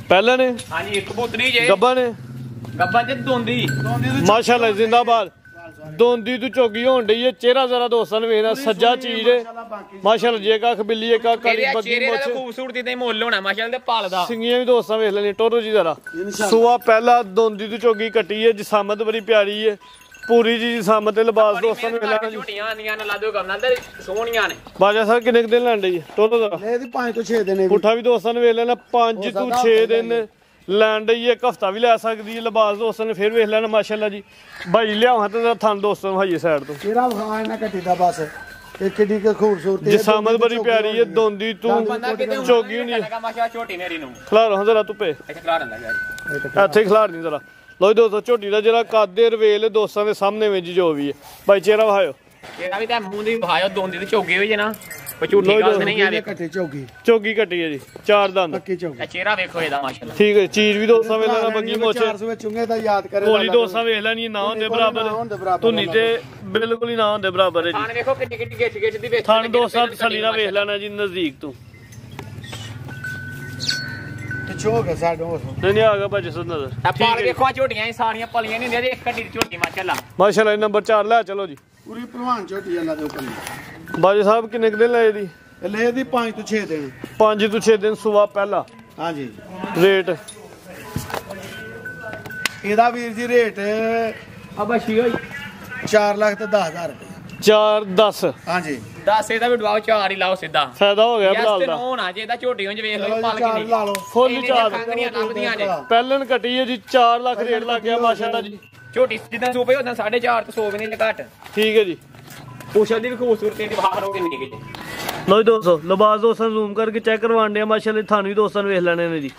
ਪਹਿਲਾਂ ਨੇ ਹਾਂਜੀ ਇੱਕ ਕਬੂਤਰੀ ਜੇ ਗੱਬਾ ਨੇ ਗੱਬਾ ਜੇ ਦੋਂਦੀ ਮਾਸ਼ਾਅੱਲਾ ਜ਼ਿੰਦਾਬਾਦ ਦੋਂਦੀ ਤੂੰ ਚੋਗੀ ਹੋਣ ਡਈ ਏ ਚਿਹਰਾ ਜ਼ਰਾ ਦੋਸਤਾਂ ਨੂੰ ਵੇਖਣਾ ਸੱਜਾ ਚੀਜ਼ ਏ ਮਾਸ਼ਾਅੱਲਾ ਜੇ ਕੱਖ ਬਿੱਲੀ ਏ ਕੱਖ ਕਾਲੀ ਤੇਰੇ ਬੱਗੀ ਚਿਹਰੇ ਦਾ ਮੁੱਛ ਖੂਬਸੂਰਤੀ ਤੇ ਮੁੱਲ ਹੋਣਾ ਮਾਸ਼ਾਅੱਲਾ ਤੇ ਪਾਲਦਾ ਸਿੰਗੀਆਂ ਵੀ ਦੋਸਤਾਂ ਵੇਖ ਲੈਣੀ ਟੋਰੋ ਜੀ ਜ਼ਰਾ ਸੂਆ ਪਹਿਲਾ ਦੋਂਦੀ ਤੂੰ ਚੋਗੀ ਕੱਟੀ ਏ ਜਿਸਾਮਤ ਬੜੀ ਪਿਆਰੀ ਏ ਪੂਰੀ ਜੀ ਜਿਸਾਮਤ ਤੇ ਲਿਬਾਸ ਦੋਸਤਾਂ ਨੂੰ ਵੇਖ ਲੈਣਾ ਜੀ ਝੋਟੀਆਂ ਆਂਦੀਆਂ ਨਾ ਲਾ ਦਿਓ ਕੰਮ ਨਾਲ ਤੇ ਸੋਹਣੀਆਂ ਨੇ ਬਾਜਾ ਸਾਹਿਬ ਕਿੰਨੇ ਕੁ ਦਿਨ ਲੈਣ ਡਈ ਏ ਟੋਰੋ ਜ਼ਰਾ ਇਹਦੀ 5 ਤੋਂ 6 ਦਿਨ ਪੁੱਠਾ ਵੀ ਦੋਸਤਾਂ ਨੂੰ ਵੇਖ ਲੈਣਾ 5 ਤੋਂ 6 ਦਿਨ ਲੈਣ ਡਈ ਇੱਕ ਹਫਤਾ ਵੀ ਲੈ ਸਕਦੀ ਹੈ ਲਿਬਾਸ ਦੋਸਤਾਂ ਨੇ ਫਿਰ ਵੇਖ ਲੈਣਾ ਮਾਸ਼ਾਅੱਲਾ ਜੀ ਭਾਈ ਲਿਆਵਾਂ ਤੇ ਥਣ ਦੋਸਤਾਂ ਨੂੰ ਹਾਈਏ ਸਾਈਡ ਤੋਂ ਤੇਰਾ ਵਿਖਾ ਨਾ ਕੱਟੀ ਦਾ ਬਸ ਇਹ ਕਿੱਡੀ ਕੁ ਖੂਬਸੂਰਤੀ ਜਿਸਾਮਤ ਬੜੀ ਪਿਆਰੀ ਹੈ ਦੋਂਦੀ ਤੂੰ ਬੰਦਾ ਕਿਤੇ ਚੋਗੀ ਨਹੀਂ ਲੱਗਾ ਮਾਸ਼ਾਅੱਲਾ ਝੋਟੀ ਮੇਰੀ ਨੂੰ ਖਲਾਰ ਜ਼ਰਾ ਧੁੱਪੇ ਇੱਥੇ ਖਲਾ ਰੰਦਾ ਯਾਰ ਇੱਥੇ ਖਲਾਰ ਨਹੀਂ ਜ਼ਰਾ ਲੋ ਦੋਸਤੋ ਝੋਟੀ ਦਾ ਜਿਹੜਾ ਕਾਦੇ ਰਵੇਲ ਦੋਸਤਾਂ ਦੇ ਸਾਹਮਣੇ ਵਿੱਚ ਜੋ ਵੀ ਹੈ ਭਾਈ ਚਿਹਰਾ ਵਿਖਾਇਓ ਇਹਦਾ ਵੀ ਤਾਂ ਮੂੰਹ ਦੀ ਵਿਖਾਇਓ ਦੋਂਦੀ ਤੇ ਝੋਗੇ ਹੋਈ ਜੇ ਨਾ ਕੋਈ ਝੂਠੀ ਗੱਲ ਨਹੀਂ ਆ ਵੇਖੋ ਕੱਟੀ ਚੌਕੀ ਚੋਗੀ ਕੱਟੀ ਹੈ ਜੀ 4 ਦੰਦ ਪੱਕੀ ਚੌਕੀ ਇਹ ਚਿਹਰਾ ਵੇਖੋ ਇਹਦਾ ਮਾਸ਼ਾਅੱਲਾ ਠੀਕ ਹੈ ਚੀਜ਼ ਵੀ ਦੋਸਤਾਂ ਵੇਖ ਲੈਣਾ ਬੱਗੀ ਮੋਛ 400 ਵਿੱਚ ਚੁੰਗੇ ਦਾ ਯਾਦ ਕਰੇ ਕੋਲੀ ਦੋਸਤਾਂ ਵੇਖ ਲੈਣੀ ਨਾ ਹੁੰਦੇ ਬਰਾਬਰ ਧੁੰਨੀ ਤੇ ਬਿਲਕੁਲ ਹੀ ਨਾ ਹੁੰਦੇ ਬਰਾਬਰ ਹੈ ਜੀ ਥਾਣ ਵੇਖੋ ਕਿੱਡੀ ਕਿੱਡੀ ਗਿੱਠ ਗਿੱਠ ਦੀ ਵੇਖ ਥਣ ਦੋਸਤਾਂ ਤਸੱਲੀ ਨਾਲ ਵੇਖ ਲੈਣਾ ਜੀ ਨਜ਼ਦੀਕ ਤੋਂ ਤੇ ਚੋਕ ਸਾਡੋ ਨਹੀਂ ਆ ਗਿਆ ਭਾਜੀ ਸੁਣ ਨਜ਼ਰ ਆ ਪਾਲ ਵੇਖੋ ਆ ਝੋਟੀਆਂ ਇਹ ਸਾਰੀਆਂ ਪਲੀਆਂ ਨਹੀਂ ਹੁੰਦੀਆਂ ਤੇ ਇੱਕ ਕੱਟੀ ਦੀ ਝੋਟੀ ਮਾਸ਼ਾਅੱਲਾ ਮਾਸ਼ਾਅੱਲਾ ਨੰਬਰ 4 ਲੈ ਚਲੋ ਜੀ ਪੂਰੀ ਭਲਵਾਨ ਝੋਟੀ ਅੱਲਾ ਦੇ ਉੱਪਰ ਬਾਜੀ ਸਾਹਿਬ ਕਿੰਨੇ ਕੁ ਦਿਨ ਲਏ ਦੀ ਲੈ ਦੀ 5 ਤੋਂ 6 ਦਿਨ 5 ਤੋਂ 6 ਦਿਨ ਸੁਬਾ ਪਹਿਲਾ ਹਾਂਜੀ ਰੇਟ ਇਹਦਾ ਵੀਰ ਜੀ ਰੇਟ ਆ ਬਸ਼ੀ ਹੋਈ 4 ਲੱਖ ਤੇ 10000 ਰੁਪਏ 4-10 ਹਾਂਜੀ 10 ਇਹਦਾ ਵੀ ਡਵਾਓ 4 ਹੀ ਲਾਓ ਸਿੱਧਾ ਫਾਇਦਾ ਹੋ ਗਿਆ ਯਸ ਬਲਾਲ ਤੇ ਦਾ ਹੋਣਾ ਜੇ ਇਹਦਾ ਝੋਟੀ ਉਂਝ ਵੇਖ ਲਓ ਪਾਲ ਚਾਰ ਕੇ ਲਾ ਲਓ ਫੁੱਲ ਚਾਰ ਖੰਗਣੀਆਂ ਲੱਭਦੀਆਂ ਜੇ ਪਹਿਲਣ ਕੱਟੀ ਹੈ ਜੀ 4 ਲੱਖ ਰੇਟ ਲੱਗ ਗਿਆ ਮਾਸ਼ਾਅੱਲਾ ਜੀ ਝੋਟੀ ਜਿੱਦਾਂ ਸੂਪੇ ਉਦਾਂ 4.5 ਤੋਂ 100 ਵੀ ਨਹੀਂ ਘੱਟ ਠੀਕ ਹੈ ਜੀ ਪੁੱਛਣ ਦੀ ਵੀ ਖੂਬਸੂਰਤੀ ਦੀ ਬਾਹਰ ਹੋ ਕੇ ਨਹੀਂ ਗਈ ਲੋ ਜੀ ਦੋਸਤੋ ਲਿਬਾਸ ਦੋਸਤਾਂ ਜ਼ੂਮ ਕਰਕੇ ਚੈੱਕ ਕਰਵਾਉਣ ਡਿਆ ਮਾਸ਼ਾਅੱਲਾ ਤੁਹਾਨੂੰ ਵੀ ਦੋਸਤਾਂ ਨੂੰ ਵੇਖ ਲੈਣੇ ਨੇ ਜੀ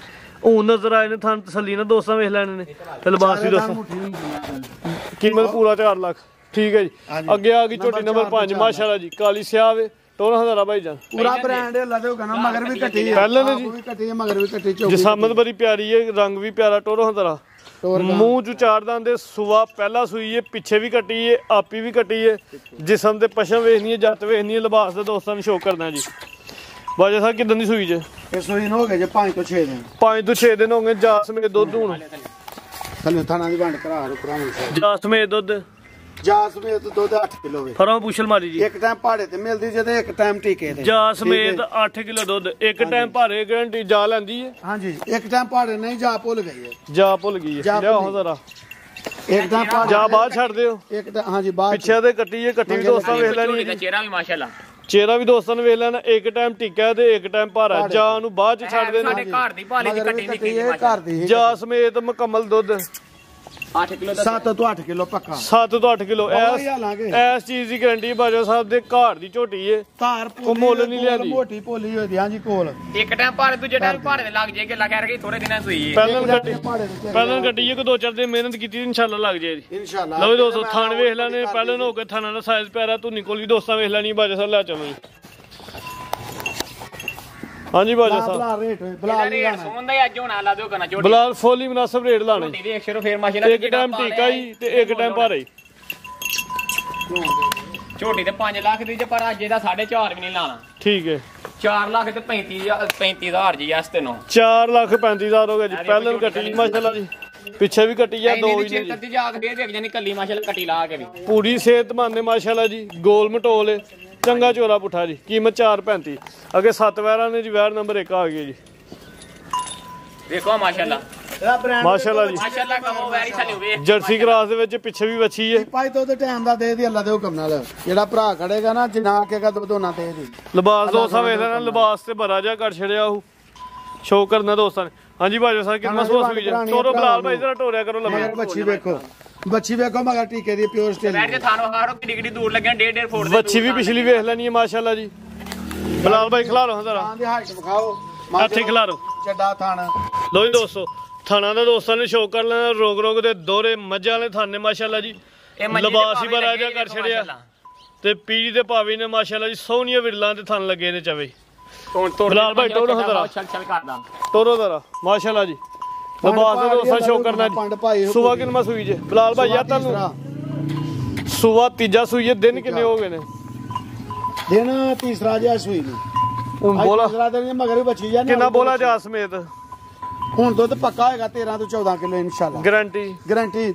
ਹੁਣ ਨਜ਼ਰ ਆਏ ਨੇ ਤੁਹਾਨੂੰ ਤਸੱਲੀ ਨਾਲ ਦੋਸਤਾਂ ਵੇਖ ਲੈਣੇ ਨੇ ਤੇ ਲਿਬਾਸ ਵੀ ਦੋਸਤਾਂ ਕੀਮਤ ਪੂਰਾ 4 ਲੱਖ ਠੀਕ ਹੈ ਜੀ ਅੱਗੇ ਆ ਗਈ ਝੋਟੀ ਨੰਬਰ 5 ਮਾਸ਼ਾਅੱਲਾ ਜੀ ਕਾਲੀ ਸਿਆਹ ਵੇ ਟੋਨਾ ਹਜ਼ਾਰਾ ਭਾਈ ਜਾਨ ਪੂਰਾ ਬ੍ਰਾਂਡ ਹੈ ਲਾ ਦਿਓ ਕਹਿੰਦਾ ਮਗਰ ਵੀ ਕੱਟੀ ਹੈ ਪਹਿਲਾਂ ਨੇ ਜੀ ਵੀ ਕੱਟੀ ਹੈ ਮਗਰ ਵੀ ਕੱਟੀ ਚੌਕੀ ਜਸਾਮਤ ਬੜੀ ਪਿਆਰੀ ਹੈ ਰੰਗ ਵੀ ਪਿਆਰਾ ਟੋਰਾ ਹਜ਼ਾਰਾ ਮੂੰਹ ਚ ਚਾਰ ਦੰਦ ਸੁਆ ਪਹਿਲਾ ਸੂਈ ਹੈ ਪਿੱਛੇ ਵੀ ਕੱਟੀ ਹੈ ਆਪੀ ਵੀ ਕੱਟੀ ਹੈ ਜਿਸਮ ਤੇ ਪਸ਼ਮ ਵੇਖਣੀ ਹੈ ਜੱਤ ਵੇਖਣੀ ਹੈ ਲਿਬਾਸ ਦੇ ਦੋਸਤਾਂ ਨੂੰ ਸ਼ੋਅ ਕਰਨਾ ਜੀ ਬਾਜਾ ਸਾਹਿਬ ਕਿਦਾਂ ਦੀ ਸੂਈ ਜੇ ਇਹ ਸੂਈ ਨੂੰ ਹੋ ਗਏ ਜੇ 5 ਤੋਂ 6 ਦਿਨ 5 ਤੋਂ 6 ਦਿਨ ਹੋ ਗਏ ਜਾਸ ਮੇ ਦੁੱਧ ਹੁਣ ਥੱਲੇ ਥਾਣਾ ਦੀ ਵੰਡ ਕਰਾ ਰੁਕਰਾ ਜਾਸ ਮੇ ਦੁੱਧ ਜਾਸ ਮੇ ਦੁੱਧ 8 ਕਿਲੋ ਵੇ ਫਰਾਂ ਪੁੱਛਲ ਮਾਰੀ ਜੀ ਇੱਕ ਟਾਈਮ ਪਹਾੜੇ ਤੇ ਮਿਲਦੀ ਜੇ ਤੇ ਇੱਕ ਟਾਈਮ ਟੀਕੇ ਤੇ ਜਾਸ ਸਮੇਤ 8 ਕਿਲੋ ਦੁੱਧ ਇੱਕ ਟਾਈਮ ਭਾਰੇ ਗਰੰਟੀ ਜਾ ਲੈਂਦੀ ਹੈ ਹਾਂਜੀ ਇੱਕ ਟਾਈਮ ਪਹਾੜੇ ਨਹੀਂ ਜਾ ਭੁੱਲ ਗਈ ਹੈ ਜਾ ਭੁੱਲ ਗਈ ਹੈ ਲਿਆਓ ਜ਼ਰਾ ਇੱਕ ਟਾਈਮ ਪਹਾੜੇ ਜਾ ਬਾਹਰ ਛੱਡ ਦਿਓ ਇੱਕ ਟਾਈਮ ਹਾਂਜੀ ਬਾਅਦ ਪਿੱਛੇ ਤੇ ਕੱਟੀ ਹੈ ਕੱਟੀ ਵੀ ਦੋਸਤਾਂ ਵੇਖ ਲੈਣੀ ਝੋਟੀ ਦਾ ਚਿਹਰਾ ਵੀ ਮਾਸ਼ਾਅੱਲਾ ਚਿਹਰਾ ਵੀ ਦੋਸਤਾਂ ਨੇ ਵੇਖ ਲੈਣਾ ਇੱਕ ਟਾਈਮ ਟਿੱਕਾ ਤੇ ਇੱਕ ਟਾਈਮ ਭਾਰਾ ਜਾ ਨੂੰ ਬਾਅਦ ਚ ਛੱਡ ਸਾਡੇ ਦੇਣਾ ਘਰ ਦੀ ਭਾਲੀ ਦੀ ਕੱਟੀ ਨਿੱਕੀ ਇਹ ਘਰ ਦੀ ਜਾ ਸਮੇਤ ਮੁਕੰਮਲ ਦੁੱਧ 8 ਕਿਲੋ ਦਾ 7 ਤੋਂ 8 ਕਿਲੋ ਪੱਕਾ 7 ਤੋਂ 8 ਕਿਲੋ ਬਹੁਤ ਹੀ ਹਾਲਾਂਗੇ ਇਸ ਚੀਜ਼ ਦੀ ਗਾਰੰਟੀ ਬਾਜਾ ਸਾਹਿਬ ਦੇ ਘਰ ਦੀ ਝੋਟੀ ਏ ਧਾਰ ਮੁੱਲ ਨਹੀਂ ਲਿਆਂਦੀ। ਮੋਟੀ ਭੋਲੀ ਹੋਈ ਦੀ ਹਾਂਜੀ ਕੋਲ ਇੱਕ ਟਾਈਮ ਭਾਰੇ ਦੂਜੇ ਟਾਈਮ ਭਾਰੇ ਦੇ ਲੱਗ ਜੇ ਕਿ ਲੱਗ ਰਿਹਾ ਥੋੜੇ ਦਿਨਾਂ ਸੂਈ ਹੈ ਪਹਿਲਾਂ ਕੱਟੀ ਕੋ 2-4 ਦਿਨ ਮਿਹਨਤ ਕੀਤੀ ਇਨਸ਼ਾਅੱਲਾ ਲੱਗ ਜਾਏ ਜੀ ਇਨਸ਼ਾਅੱਲਾ ਲਓ ਦੋਸਤੋ ਥਾਣ ਵੇਖ ਲੈਣੇ ਪਹਿਲਾਂ ਹੋ ਕੇ ਥਾਣਾ ਦਾ ਸਾਈਜ਼ ਪਿਆਰਾ ਧੁੰਨੀ ਕੋਲ ਵੀ ਦੋਸਤਾਂ ਵੇਖ ਲੈਣੀ ਬਾਜਾ ਸਾਹਿਬ ਲੈ ਚਲੋ ਜੀ ਹਾਂਜੀ ਬਾਜਾ ਸਾਹਿਬ ਬਲਾ ਰੇਟ ਹੋਏ ਬਲਾ ਇਹਦਾ ਰੇਟ ਸੋਹਣਾ ਹੀ ਅੱਜ ਹੋਣਾ ਲਾ ਦਿਓ ਕਨਾ ਝੋਟੀ ਬਲਾਲ ਫੁੱਲ ਹੀ ਮੁਨਾਸਬ ਰੇਟ ਲਾਣੇ ਝੋਟੀ ਦੇਖ ਸ਼ਰੋ ਫੇਰ ਮਾਸ਼ਾਅੱਲਾ ਇੱਕ ਟਾਈਮ ਟੀਕਾ ਹੀ ਤੇ ਇੱਕ ਟਾਈਮ ਭਾਰੇ ਝੋਟੀ ਤੇ 5 ਲੱਖ ਦੀ ਜੇ ਪਰ ਅੱਜ ਇਹਦਾ 4.5 ਵੀ ਨਹੀਂ ਲਾਣਾ ਠੀਕ ਹੈ 4 ਲੱਖ ਤੇ 35,000 ਜੀ ਇਸ ਤੇ ਨੂੰ 4,35,000 ਹੋ ਗਿਆ ਜੀ ਪਹਿਲਾਂ ਕੱਟੀ ਮਾਸ਼ਾਅੱਲਾ ਜੀ ਪਿੱਛੇ ਵੀ ਕੱਟੀ ਆ ਦੋ ਹੀ ਨੇ ਜੀ ਤੇ ਜਾ ਕੇ ਫੇਰ ਦੇਖ ਜਾਨੀ ਕੱਲੀ ਮਾਸ਼ਾਅੱਲਾ ਕੱਟੀ ਲਾ ਕੇ ਵੀ ਪੂਰੀ ਸਿਹਤਮੰਦ ਨੇ ਮਾਸ਼ਾਅੱਲਾ ਜੀ ਗੋਲ ਮਟੋਲ ਚੰਗਾ ਚੋਲਾ ਪੁੱਠਾ ਜੀ ਕੀਮਤ 4.35 ਅੱਗੇ 7 ਵੈਰਾਂ ਨੇ ਜੀ ਵੈਰ ਨੰਬਰ 1 ਆ ਗਿਆ ਜੀ ਦੇਖੋ ਮਾਸ਼ਾਅੱਲਾ ਮਾਸ਼ਾਅੱਲਾ ਜੀ ਮਾਸ਼ਾਅੱਲਾ ਕਮੋ ਵੈਰੀ ਸਾਲੀ ਹੋਵੇ ਜਰਸੀ ਕਰਾਸ ਦੇ ਵਿੱਚ ਪਿੱਛੇ ਵੀ ਵੱਛੀ ਹੈ ਭਾਈ ਤੋਂ ਤੇ ਟਾਈਮ ਦਾ ਦੇ ਦੀ ਅੱਲਾ ਦੇ ਹੁਕਮ ਨਾਲ ਜਿਹੜਾ ਭਰਾ ਖੜੇਗਾ ਨਾ ਜਿਨਾ ਕਹੇਗਾ ਦੋਨਾ ਤੇ ਦੀ ਲਿਬਾਸ ਦੋਸਤਾਂ ਵੇਖ ਲੈਣਾ ਲਿਬਾਸ ਤੇ ਬੜਾ ਜਿਹਾ ਕਰ ਛੜਿਆ ਉਹ ਸ਼ੋਅ ਕਰਨਾ ਦੋਸਤਾਂ ਨੇ ਹਾਂਜੀ ਬਾਜੋ ਸਾਹਿਬ ਕਿੰਨਾ ਸਵਾਸ ਹੋਈ ਜੀ ਤੋਰੋ ਬਲਾਲ ਭਾਈ ਜਰਾ ਟੋਰਿਆ ਕਰੋ ਲੰਮੇ ਬੱਚੀ ਵੇਖੋ ਮਗਰ ਟੀਕੇ ਦੀ ਪਿਓਰ ਸਟੇਲ ਬੈਠ ਕੇ ਥਾਨੋਂ ਹਾਰੋ ਕਿੱਡੀ ਕਿੱਡੀ ਦੂਰ ਲੱਗਿਆ 1.5 ਫੁੱਟ ਦੇ ਵੱਛੀ ਵੀ ਪਿਛਲੀ ਵੇਖ ਲੈਣੀ ਹੈ ਮਾਸ਼ਾਅੱਲਾ ਜੀ ਬਲਾਲ ਭਾਈ ਖਿਲਾ ਲਓ ਜ਼ਰਾ ਥਾਂ ਦੀ ਹਾਈਟ ਵਿਖਾਓ ਇੱਥੇ ਖਿਲਾ ਲਓ ਚੱਡਾ ਥਾਣਾ ਲੋ ਜੀ ਦੋਸਤੋ ਥਾਣਾ ਦਾ ਦੋਸਤਾਂ ਨੇ ਸ਼ੋਅ ਕਰ ਲੈਣਾ ਰੋਗ ਦੇ ਦੋਰੇ ਮੱਝਾਂ ਵਾਲੇ ਥਾਨੇ ਮਾਸ਼ਾਅੱਲਾ ਜੀ ਲਿਬਾਸ ਹੀ ਬੜਾ ਜਿਹਾ ਕਰ ਛੜਿਆ ਤੇ ਪੀੜੀ ਦੇ ਭਾਵੇਂ ਨੇ ਮਾਸ਼ਾਅੱਲਾ ਜੀ ਸੋਹਣੀਆਂ ਵਿਰਲਾਂ ਤੇ ਥਣ ਲੱਗੇ ਨੇ ਚਵੇ ਬਲਾਲ ਭਾਈ ਟੋਰੋ ਜ਼ਰਾ ਛਲ ਕਰਦਾ ਟੋਰੋ ਜ਼ਰਾ ਮਾਸ਼ਾਅੱਲਾ ਜੀ ਲਿਬਾਸ ਦੇ ਦੋਸਤਾਂ ਸ਼ੋਅ ਕਰਨਾ ਜੀ ਸੁਬਾ ਕਿੰਨਾ ਸੂਈ ਜੇ ਬਲਾਲ ਭਾਈ ਆ ਤੁਹਾਨੂੰ ਸੁਬਾ ਤੀਜਾ ਸੂਈ ਹੈ ਦਿਨ ਕਿੰਨੇ ਹੋ ਗਏ ਨੇ ਦਿਨ ਤੀਸਰਾ ਜਿਹਾ ਸੂਈ ਨੇ ਹੁਣ ਬੋਲਾ ਤੀਸਰਾ ਦਿਨ ਮਗਰ ਵੀ ਬੱਚੀ ਜਾ ਕਿੰਨਾ ਬੋਲਾ ਜਾ ਸਮੇਤ ਹੁਣ ਦੁੱਧ ਪੱਕਾ ਹੋਏਗਾ 13 ਤੋਂ 14 ਕਿਲੋ ਇਨਸ਼ਾਅੱਲਾ ਗਾਰੰਟੀ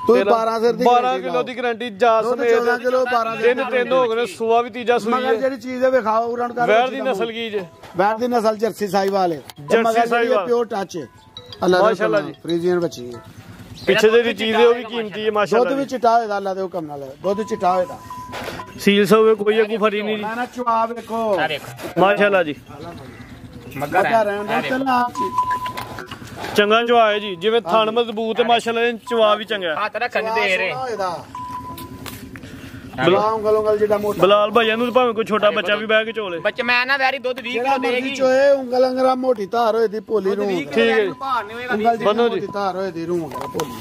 ਤੂੰ 12 ਸਿਰ ਦੀ 12 ਕਿਲੋ ਦੀ ਗਾਰੰਟੀ ਜਾ ਸਮੇਤ 14 ਕਿਲੋ 12 ਤਿੰਨ ਹੋ ਗਏ ਨੇ ਸੁਬਾ ਵੀ ਤੀਜਾ ਸੂਈ ਮਗਰ ਹੈ ਜਿਹੜੀ ਚੀਜ਼ ਹੈ ਵਿਖਾਓ ਉਰਨ ਕਰ ਵੈਰ ਦੀ ਨਸਲ ਕੀ ਜੇ ਵੈਰ ਦੀ ਨਸਲ ਜਰਸੀ ਸਾਈਵਾਲ ਹੈ ਜਰਸੀ ਸਾਈਵਾਲ ਪਿਓਰ ਟੱਚ ਹੈ ਅੱਲਾ ਮਾਸ਼ਾਅੱਲਾ ਜੀ ਫਰੀਜ਼ੀਅਨ ਬੱਚੀ ਹੈ ਪਿੱਛੇ ਜਿਹੜੀ ਚੀਜ਼ ਹੈ ਉਹ ਵੀ ਕੀਮਤੀ ਹੈ ਮਾਸ਼ਾਅੱਲਾ ਦੁੱਧ ਵੀ ਚਿੱਟਾ ਹੋਏਦਾ ਅੱਲਾ ਦੇ ਹੁਕਮ ਨਾਲ ਦੁੱਧ ਚਿੱਟਾ ਹੋਏਦਾ ਸੀਲ ਹੋਵੇ ਕੋਈ ਅੱਗੂ ਫਰੀ ਨਹੀਂ ਜੀ ਨਾ ਚੁਆ ਵੇਖੋ ਆ ਦੇਖੋ ਮਾਸ਼ਾਅੱਲਾ ਜੀ ਮੱਗਾ ਰਹਿਣ ਦੋ ਚਲਾ ਚੰਗਾ ਚਵਾ ਹੈ ਜੀ ਜਿਵੇਂ ਥਣ ਮਜ਼ਬੂਤ ਹੈ ਮਾਸ਼ਾਅੱਲਾ ਚਵਾ ਵੀ ਚੰਗਾ ਹੱਥ ਰੱਖਣ ਦੇ ਰੇ ਉਂਗਲ ਜਿਹੜਾ ਮੋਟਾ ਬਲਾਲ ਭਾਈਆਂ ਨੂੰ ਭਾਵੇਂ ਕੋਈ ਛੋਟਾ ਬੱਚਾ ਵੀ ਬਹਿ ਕੇ ਚੋਲੇ ਬੱਚੇ ਮੈਂ ਨਾ ਵੈਰੀ ਦੁੱਧ 20 ਜਿਹੜਾ ਕਿਲੋ ਮਰਜ਼ੀ ਦੇਗੀ ਚੋਏ ਉਂਗਲ ਅੰਗਰਾ ਮੋਟੀ ਧਾਰ ਹੋਏ ਦੀ ਭੋਲੀ ਨੂੰ ਠੀਕ ਹੈ ਜੀ ਭਾਰ ਨਹੀਂ ਹੋਏਗਾ ਉਂਗਲ ਬੰਨੋ ਜਿਹੜੀ ਜੀ। ਮੋਟੀ ਧਾਰ ਹੋਏ ਦੀ ਰੂਹ ਅੰਗਰਾ ਭੋਲੀ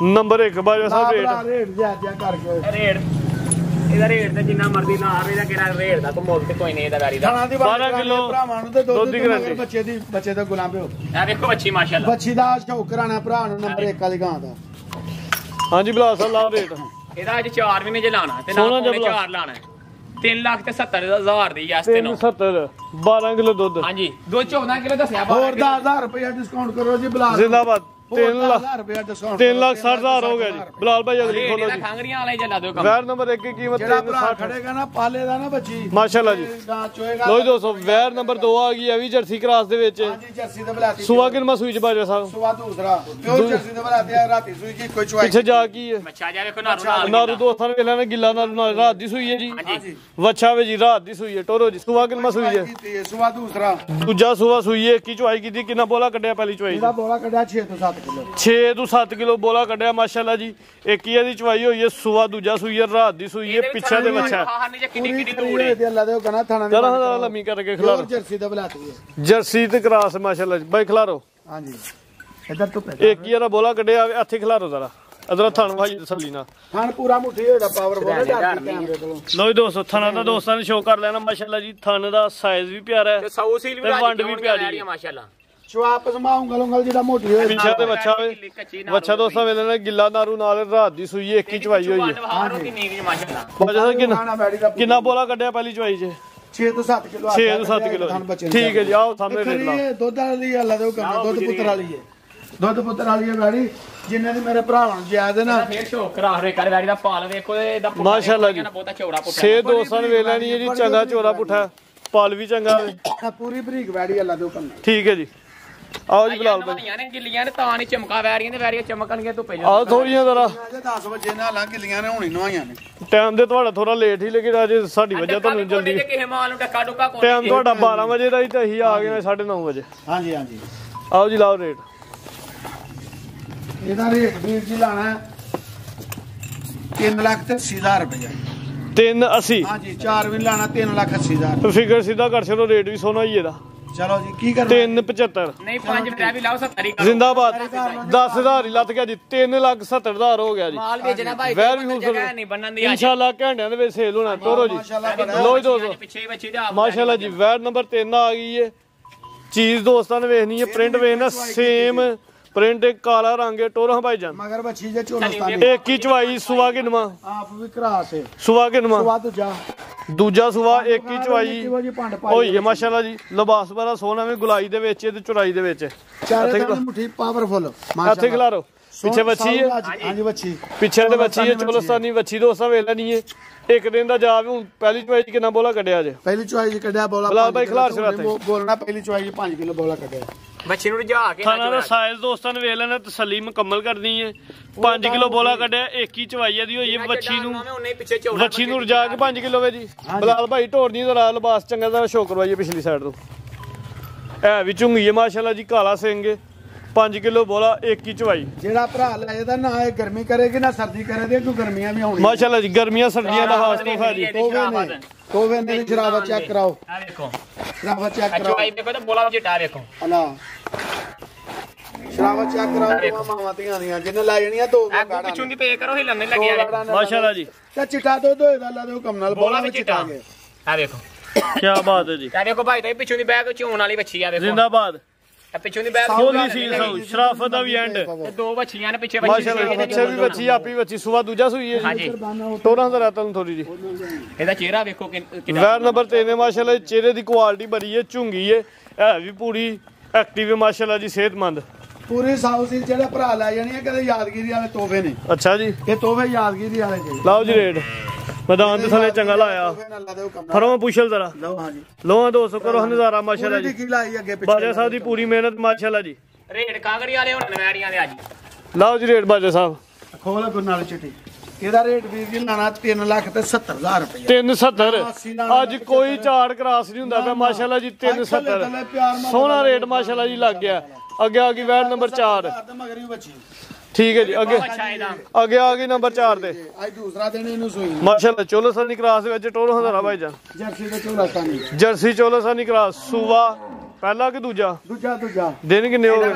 ਨੰਬਰ 1 ਬਾਜਾ ਸਾਹਿਬ ਰੇਟ ਰੇਟ ਜਿਆ ਕਰਕੇ ਰੇਟ ਇਹਦਾ ਰੇਟ ਤੇ ਜਿੰਨਾ ਮਰਜ਼ੀ ਲਾ ਇਹਦਾ ਕਿਹੜਾ ਰੇਟ ਦਾ ਕੋਈ ਮੁੱਲ ਤੇ ਕੋਈ ਨਹੀਂ ਇਹਦਾ ਵੈਰੀ ਦਾ ਖਾਣਾ ਦੀ 12 ਕਿਲੋ ਭਰਾਵਾਂ ਨੂੰ ਤੇ ਦੁੱਧ ਦੀ ਗਾਰੰਟੀ। ਬੱਚੇ ਦਾ ਗੁਲਾਮ ਪਿਓ ਆ ਦੇਖੋ ਬੱਚੀ ਮਾਸ਼ਾਅੱਲਾ ਬੱਚੀ ਦਾ ਸ਼ੌਕ ਕਰਾਣਾ ਭਰਾ ਨੂੰ ਨੰਬਰ 1 ਵਾਲੀ ਗਾਂ ਦਾ ਹਾਂਜੀ ਬਲਾਲ ਸਾਹਿਬ ਲਾਓ ਰੇਟ ਇਹਦਾ ਅੱਜ 4 ਮਹੀਨੇ ਚ ਲਾਣਾ ਤੇ ਸੋਹਣਾ ਨਾਲ ਜਿਹਾ 4 ਲਾਣਾ 3,70,000 ਦੀ ਯਾਸ ਤੇ ਨੂੰ 370 12 ਕਿਲੋ ਦੁੱਧ ਹਾਂਜੀ ਦੋ 14 ਕਿਲੋ ਦੱਸਿਆ ਹੋਰ 10,000 ਰੁਪਏ ਡਿਸਕਾਊਂਟ ਕਰੋ ਜੀ ਬਲਾ ਜ਼ਿੰਦਾਬਾਦ 3,00,000 ਰੁਪਏ ਡਿਸਕਾਊਂਟ 3,60,000 ਹੋ ਗਿਆ ਜੀ। ਬਲਾਲ ਭਾਈ ਅਗਲੀ ਖੋਲੋ ਜੀ। ਖਾਂਗਰੀਆਂ ਵਾਲੇ ਚੱਲਾ ਦਿਓ ਕੰਮ। ਵੈਰ ਨੰਬਰ 1 ਦੀ ਕੀਮਤ ਜਿਹੜਾ ਭਰਾ 3,60,000 ਖੜੇਗਾ ਨਾ ਪਾਲੇ ਦਾ ਨਾ ਬੱਚੀ ਮਾਸ਼ਾਅੱਲਾ ਜੀ। ਗਾਂ ਚੋਏਗਾ ਲੋ ਜੀ ਦੋਸਤੋ ਵੈਰ ਨੰਬਰ 2 ਆ ਗਈ, ਇਹ ਵੀ ਜਰਸੀ ਕ੍ਰਾਸ ਦੇ ਵਿੱਚ। ਹਾਂਜੀ ਜਰਸੀ ਦੇ ਬਲਾਤੀ ਸੂਆ ਕਿੰਨਾ ਸੂਈ ਚ ਬਾਜਾ ਸਾਹਿਬ? ਸੁਆ ਦੂਸਰਾ ਪਿਓਰ ਜਰਸੀ ਦੇ ਬਲਾਤੀ ਆ ਰਾਤੀ ਸੂਈ ਕੀ ਕੋਈ ਚੁਆਈ ਪਿੱਛੇ ਜਾ ਕੀ ਹੈ? ਬੱਚਾ ਜਾ ਵੇਖੋ ਨਾਰੂ ਨਾਰੂ ਦੋਸਤਾਂ ਨੇ ਵੇਖਿਆ ਨਾ ਗਿੱਲਾ ਨਾਲ ਰਾਤ ਦੀ ਸੂਈ ਹੈ ਜੀ। ਹਾਂਜੀ ਵੱਛਾ ਵੇ ਜੀ ਰਾਤ ਦੀ ਸੂਈ ਹੈ ਟੋਰੋ ਜੀ। ਸੂਆ ਕਿੰਨਾ ਸੂਈ ਹੈ? ਕੀਤੀ ਸੁਆ ਦੂਸਰਾ ਦੂਜਾ ਸੂਆ ਸੂਈ ਹੈ। ਕੀ ਚੁਆਈ ਕੀਤੀ? ਕਿੰਨਾ ਬੋਲਾ ਕੱਢਿਆ ਪਹਿਲੀ ਚੁਆਈ? ਇਹਦਾ ਬੋਲਾ ਕੱਢਿਆ 6 ਤੋਂ 7 ਕਿਲੋ 6 ਤੋਂ 7 ਕਿਲੋ ਬੋਲਾ ਕੱਢਿਆ ਮਾਸ਼ਾਅੱਲਾ ਜੀ। ਇੱਕ ਹੀ ਇਹਦੀ ਚੁਆਈ ਹੋਈ ਹੈ। ਸੂਆ ਦੂਜਾ ਸੂਈ ਹੈ, ਰਾਤ ਦੀ ਸੂਈ ਹੈ, ਪਿੱਛੇ ਦੇ ਵੱਛਾ ਹਾਂ ਨਹੀਂ ਜੇ ਕਿੱਡੀ ਪੂਰੀ ਕਿੱਡੀ ਤੂੜੀ ਦੂੜ ਹੈ। ਹੋਈ ਤੇ ਅੱਲਾ ਦੇ ਕਹਣਾ ਥਾਣਾ ਚਲੋ ਹਾਂ ਲੰਮੀ ਕਰਕੇ ਖਿਲਾਰੋ। ਜਰਸੀ ਦੇ ਬਲਾਤੀ ਹੈ ਜਰਸੀ ਤੇ ਕ੍ਰਾਸ ਮਾਸ਼ਾਅੱਲਾ ਜੀ। ਬਾਈ ਖਿਲਾਰੋ। ਹਾਂਜੀ ਇੱਧਰ ਤੋਂ ਇੱਕ ਹੀ ਇਹਦਾ ਬੋਲਾ ਕੱਢਿਆ ਹੱਥੀ ਖਿਲਾਰੋ ਜ਼ਰਾ। ਅਦਰ ਥਣ ਭਾਈ ਤਸੱਲੀ ਨਾਲ। ਥਣ ਪੂਰਾ ਮੁੱਠੀ ਹੋਇਆ ਪਾਵਰਫੁਲ ਹੈ ਕੈਮਰੇ ਕੋਲੋਂ। ਲੋ ਜੀ ਦੋਸਤੋ ਥਣਾ ਦਾ ਦੋਸਤਾਂ ਨੇ ਸ਼ੋਅ ਕਰ ਲੈਣਾ ਮਾਸ਼ਾਅੱਲਾ ਜੀ। ਥਣ ਦਾ ਸਾਈਜ਼ ਵੀ ਪਿਆਰਾ ਹੈ ਤੇ ਸੌ ਸੀਲ ਵੀ ਤੇ ਵੰਡ ਵੀ ਪਿਆਰੀ ਹੈ ਮਾਸ਼ਾਅੱਲਾ। ਚੁਆਪ ਸਮਾ ਉਂਗਲ ਜਿਹੜਾ ਮੋਟੀ ਹੋਏ ਪਿੱਛੇ ਤੇ ਵੱਛਾ ਹੋਵੇ। ਵੱਛਾ ਦੋਸਤਾਂ ਵੇਲੇ ਨੇ ਗਿੱਲਾ ਨਾਰੂ ਨਾਲ ਰਾਤ ਦੀ ਸੂਈ ਇੱਕ ਹੀ ਚਵਾਈ ਹੋਈ ਹੈ। ਹਾਂਜੀ ਕਿੰਨੀ ਮਾਸ਼ਾਅੱਲਾ। ਬਾਜਾ ਸਾਹਿਬ ਕਿੰਨਾ ਬੋਲਾ ਕੱਢਿਆ ਪਹਿਲੀ ਚਵਾਈ 'ਚ? 6 ਤੋਂ 7 ਕਿਲੋ 6 ਤੋਂ 7 ਕਿਲੋ ਠੀਕ ਹੈ ਜੀ। ਆਓ ਸਾਹਮਣੇ ਵੇਖ ਲਓ। ਦੁੱਧ ਵਾਲੀ ਅੱਲਾ ਦੇ ਕੰਮ ਦੁੱਧ ਪੁੱਤਰ ਵਾਲੀ ਹੈ। ਦੁੱਧ ਪੁੱਤਰ ਵਾਲੀ ਹੈ ਗਾੜੀ ਜਿੰਨੇ ਦੀ ਮੇਰੇ ਭਰਾਵਾਂ ਨੂੰ ਯਾਦ ਹੈ ਨਾ। ਫੇਰ ਸ਼ੋਅ ਕਰਾ ਰੇ ਕਰ ਵੈਰੀ ਦਾ ਪਾਲ ਵੇਖੋ ਇਹਦਾ ਮਾਸ਼ਾਅੱਲਾ ਜੀ। ਬਹੁਤਾ ਚੌੜਾ ਪੁੱਠਾ। 6 ਦੋਸਤਾਂ ਨੇ ਵੇਖ ਲੈਣੀ ਹੈ ਜੀ। ਚੰਗਾ ਚੋਰਾ ਪੁੱਠਾ ਪਾਲ ਵੀ ਚੰਗਾ ਪੂਰੀ ਬਰੀਕ ਵੈੜੀ ਅੱਲਾ ਦੇ ਹੁਕਮ ਠੀਕ ਹੈ ਜੀ। ਆਓ ਜੀ ਬਲਾਲ ਭਾਈ। ਨੇ ਗਿੱਲੀਆਂ ਨੇ ਤਾਂ ਨਹੀਂ ਚਮਕਾ ਵੈਰੀਆਂ ਤੇ ਵੈਰੀਆਂ ਚਮਕਣਗੀਆਂ ਧੁੱਪੇ ਜਾ। ਆਹ ਥੋੜੀਆਂ ਜ਼ਰਾ 10 ਵਜੇ ਨਾਲ ਲਾਂ ਗਿੱਲੀਆਂ ਨੇ ਹੋਣੀ ਨਵਾਈਆਂ ਨੇ। ਟਾਈਮ ਦੇ ਤੁਹਾਡਾ ਥੋੜਾ ਲੇਟ ਹੀ ਲੇਕਿਨ ਅੱਜ ਸਾਡੀ ਵਜ੍ਹਾ ਤੁਹਾਨੂੰ ਜਲਦੀ ਕਿਸੇ ਮਾਲ ਨੂੰ ਟੱਕਾ ਟੁੱਕਾ ਕੋਈ ਟਾਈਮ ਤੁਹਾਡਾ 12 ਵਜੇ ਦਾ ਹੀ ਤੇ ਅਸੀਂ ਆ ਗਏ 9:30 ਵਜੇ। ਹਾਂਜੀ ਹਾਂਜੀ ਆਓ ਜੀ ਲਾਓ ਰੇਟ। ਇਹਦਾ ਰੇਟ ਵੀਰ ਜੀ ਲਾਣਾ 3,80,000 ਰੁਪਏ। 380 ਹਾਂਜੀ 4 ਵੀ ਲਾਣਾ 3,80,000 ਫਿਗਰ ਸਿੱਧਾ ਕਰ ਛੱਡੋ। ਰੇਟ ਵੀ ਸੋਨਾ ਹੀ ਇਹਦਾ। ਚਲੋ ਜੀ ਕੀ ਕਰਨਾ 375 ਨਹੀਂ 5 ਮਿੰਟ ਵੀ ਲਾਓ 70 ਕਰੋ। ਜ਼ਿੰਦਾਬਾਦ 10,000 ਹੀ ਲੱਤ ਗਿਆ ਜੀ। 3,70,000 ਹੋ ਗਿਆ ਜੀ। ਮਾਲ ਵੇਚਣਾ ਭਾਈ ਵੈਰ ਵੀ ਜਗ੍ਹਾ ਨਹੀਂ ਬੰਨਣ ਦੀ। ਇਨਸ਼ਾਅੱਲਾ ਘੰਟਿਆਂ ਦੇ ਵਿੱਚ ਸੇਲ ਹੋਣਾ ਤੋਰੋ ਜੀ। ਲੋ ਜੀ ਦੋਸਤੋ ਪਿੱਛੇ ਹੀ ਬੱਚੀ ਦਾ ਮਾਸ਼ਾਅੱਲਾ ਜੀ ਵੈਰ ਨੰਬਰ 3 ਆ ਗਈ ਹੈ। ਚੀਜ਼ ਦੋਸਤਾਂ ਨੇ ਵੇਖਣੀ ਹੈ। ਪ੍ਰਿੰਟ ਵੇਖਣਾ ਸੇਮ ਪ੍ਰਿੰਟ ਕਾਲਾ ਰੰਗ ਹੈ ਟੋਰਾਂ ਭਾਈ ਜਾਨ। ਮਗਰ ਬੱਚੀ ਜੇ ਝੋਲਸਤਾਨੀ ਇੱਕ ਹੀ ਚਵਾਈ ਸੁਆ ਕਿਨਵਾ ਆਪ ਵੀ ਕਰਾਸ ਹੈ। ਸੁਆ ਕਿਨਵਾ ਸੁਆ ਦੂਜਾ ਸੁਆ ਇੱਕ ਹੀ ਚਵਾਈ ਭੰਡ ਹੋਈ ਹੈ ਮਾਸ਼ਾਅੱਲਾ ਜੀ। ਲਿਬਾਸ ਬੜਾ ਸੋਹਣਾ ਵੀ ਗੁਲਾਈ ਦੇ ਵਿੱਚ ਤੇ ਚੁਰਾਈ ਦੇ ਵਿੱਚ। ਚਾਰੇ ਤਾਂ ਮੁੱਠੀ ਪਾਵਰਫੁਲ ਇੱਥੇ ਖਿਲਾਰੋ। ਪਿੱਛੇ ਬੱਚੀ ਹੈ। ਹਾਂਜੀ ਬੱਚੀ ਪਿੱਛੇ ਤੇ ਬੱਚੀ ਹੈ। ਚੋਲਸਤਾਨੀ ਬੱਚੀ ਦੋਸਤਾਂ ਵੇਖ ਲੈਣੀ ਹੈ। ਇੱਕ ਦਿਨ ਦਾ ਜਾ ਵੀ ਹੁਣ ਪਹਿਲੀ ਚਵਾਈ ਕਿੰਨਾ ਬੋਲਾ ਕੱਢਿਆ ਜੇ? ਪਹਿਲੀ ਚੁਆਈ ਕੱਢਿਆ ਬੋਲਾ ਬਲਾਲ ਭਾਈ ਖਿਲਾਰ ਸ਼ਰਾਤੇ ਬੋਲਣਾ ਪਹਿਲੀ ਚੁਆਈ 5 ਕਿਲੋ ਬੋਲਾ ਕੱਢਿਆ। ਬੱਚੀ ਨੂੰ ਰਜਾ ਕੇ ਖਾਣਾ ਦਾ ਸਾਈਜ਼ ਦੋਸਤਾਂ ਨੇ ਵੇਖ ਲੈਣਾ ਤਸੱਲੀ ਮੁਕੰਮਲ ਕਰਨੀ ਹੈ। 5 ਕਿਲੋ ਬੋਲਾ ਕੱਢਿਆ ਇੱਕ ਹੀ ਚਵਾਈ ਦੀ ਹੋਈ ਹੈ। ਵੱਛੀ ਨੂੰ ਰਜਾ ਕੇ 5 ਕਿਲੋ ਵੇ ਜੀ। ਬਲਾਲ ਭਾਈ ਢੋੜਨੀ ਦਾ ਲਿਬਾਸ ਚੰਗਾ ਦਾ ਸ਼ੋਅ ਕਰਵਾਈਏ ਪਿਛਲੀ ਸਾਈਡ ਤੋਂ। ਹੈ ਵੀ ਝੁੰਗੀ ਹੈ ਮਾਸ਼ਾਅੱਲਾ ਜੀ। ਕਾਲਾ ਸਿੰਘ 5 ਕਿਲੋ ਬੋਲਾ ਇੱਕ ਹੀ ਚਵਾਈ। ਜਿਹੜਾ ਭਰਾ ਲੈ ਇਹਦਾ ਨਾ ਇਹ ਗਰਮੀ ਕਰੇਗੀ ਨਾ ਸਰਦੀ ਕਰੇ ਕਿਉਂ ਗਰਮੀਆਂ ਵੀ ਆਉਣੀਆਂ ਮਾਸ਼ਾਅੱਲਾ ਜੀ। ਗਰਮੀਆਂ ਸਰਦੀਆਂ ਦਾ ਹਾਸ ਤੋਹਫਾ ਜੀ। ਤੋਵੇ ਨੇ ਸ਼ਰਾਬਤ ਚੈੱਕ ਕਰਾਓ। ਆ ਵੇਖੋ ਸ਼ਰਾਬਤ ਚੈੱਕ ਕਰਾਓ। ਚਵਾਈ ਵੇਖੋ ਤਾਂ ਬੋਲਾ ਜਿਟਾ ਵੇਖੋ। ਅਲਾ ਸ਼ਰਾਬਤ ਚੈੱਕ ਕਰਾਓ। ਮਾਵਾਂ ਧੀਆਂ ਦੀਆਂ ਜਿਹਨੇ ਲੈ ਜਾਣੀਆਂ ਦੋ ਆ ਪਿੱਛੋਂ ਦੀ ਪੇ ਕਰੋ ਹਿਲਣ ਨਹੀਂ ਲੱਗਿਆ। ਮਾਸ਼ਾਅੱਲਾ ਜੀ। ਤੇ ਚਿੱਟਾ ਦੁੱਧ ਹੋਏਦਾ ਅੱਲਾ ਦੇ ਹੁਕਮ ਨਾਲ ਬੋਲਾ ਵਿੱਚ ਚਿੱਟਾ ਗਿਆ। ਆ ਵੇਖੋ ਕੀ ਬਾਤ ਹੈ ਜੀ। ਆ ਵੇਖੋ ਭਾਈ ਤਾਂ ਪਿੱਛੋਂ ਦੀ ਬੈਗ ਝੂਣ ਵਾਲੀ ਬੱਚੀ ਆ ਵੇਖੋ। ਜ਼ਿੰਦਾਬਾਦ। ਆ ਪਿੱਛੋਂ ਦੀ ਬੈਗ ਖੋਲੀ ਸੀ ਸਾਊ ਸ਼ਰਾਫਤ ਦਾ ਵੀ ਐਂਡ। ਦੋ ਬੱਚੀਆਂ ਨੇ ਪਿੱਛੇ ਮਾਸ਼ਾਅੱਲਾ ਬੱਚੇ ਵੀ ਬੱਚੀ ਆਪੀ ਬੱਚੀ ਸੁਆ ਦੂਜਾ ਸੂਈ ਹੈ ਹਾਂਜੀ। ਜੀ। ਟੋਰਾਂ ਦਾ ਰਾਤਾਂ ਨੂੰ ਥੋੜੀ ਜੀ। ਇਹਦਾ ਚਿਹਰਾ ਵੇਖੋ ਕਿੰਨਾ ਵੈਰ ਨੰਬਰ 3 ਹੈ ਮਾਸ਼ਾਅੱਲਾ। ਚਿਹਰੇ ਦੀ ਕੁਆਲਿਟੀ ਬੜੀ ਹੈ। ਝੁੰਗੀ ਹੈ ਵੀ ਪੂਰੀ ਐਕਟਿਵ ਹੈ ਮਾਸ਼ਾਅੱਲਾ ਜੀ। ਸਿਹਤਮੰਦ ਪੂਰੀ ਸਾਊ ਸੀ ਜਿਹੜੇ ਭਰਾ ਲੈ ਜਾਣੀ ਕਦੇ ਯਾਦਗਿਰੀ ਵਾਲੇ ਤੋਹਫੇ ਨੇ। ਅੱਛਾ ਜੀ। ਇਹ ਤੋਹਫੇ ਯਾਦਗਿਰੀ ਵਾਲੇ ਜੀ। ਲਾਓ ਜੀ ਰੇਟ। ਮੈਦਾਨ ਦੇ ਥੱਲੇ ਚੰਗਾ ਲਾਇਆ। ਫਰਮਾ ਪੁੱਛਲ ਜ਼ਰਾ। ਲਓ ਹਾਂਜੀ ਲੋਹਾਂ 200 ਕਰੋ ਨਜ਼ਾਰਾ ਮਾਸ਼ਾਅੱਲਾ ਜੀ। ਕੀ ਲਾਈ ਅੱਗੇ ਪਿੱਛੇ ਬਾਜਾ ਸਾਹਿਬ ਦੀ ਪੂਰੀ ਮਿਹਨਤ ਮਾਸ਼ਾਅੱਲਾ ਜੀ। ਰੇਡ ਕਾਂਗੜੀ ਵਾਲੇ ਹੁਣ ਨਵੈੜੀਆਂ ਦੇ ਅੱਜ। ਲਾਓ ਜੀ ਰੇਟ ਬਾਜਾ ਸਾਹਿਬ। ਖੋਲ ਗੁਰਨਾਲ ਚਿੱਟੀ। ਇਹਦਾ ਰੇਟ ਵੀਰ ਜੀ ਲਾਣਾ 3,70,000 ਰੁਪਏ। 370 ਅੱਜ ਕੋਈ ਝਾੜ ਕਰਾਸ ਨਹੀਂ ਹੁੰਦਾ ਪਿਆ ਮਾਸ਼ਾਅੱਲਾ ਜੀ। 370 ਸੋਹਣਾ ਰੇਟ ਮਾਸ਼ਾਅੱਲਾ ਜੀ ਲੱਗ ਗਿਆ। ਅੱਗੇ ਆ ਗਈ ਵੈਟ ਨੰਬਰ 4 ਠੀਕ ਹੈ ਜੀ। ਅੱਗੇ ਆ ਗਈ ਨੰਬਰ 4 ਤੇ ਅੱਜ ਦੂਸਰਾ ਦਿਨ ਇਹਨੂੰ ਸੂਈ ਮਾਸ਼ਾਅੱਲਾ ਚੋਲਸਾਨੀ ਕਰਾਸ ਦੇ ਵਿੱਚ ਟੋਲ ਹਜ਼ਾਰਾ ਭਾਈ ਜਾਨ। ਜਰਸੀ ਤੇ ਝੋਲਸਤਾਨੀ ਜਰਸੀ ਚੋਲਸਾਨੀ ਕਰਾਸ ਸੂਆ ਪਹਿਲਾ ਕਿ ਦੂਜਾ ਦਿਨ ਕਿੰਨੇ ਹੋ ਗਏ?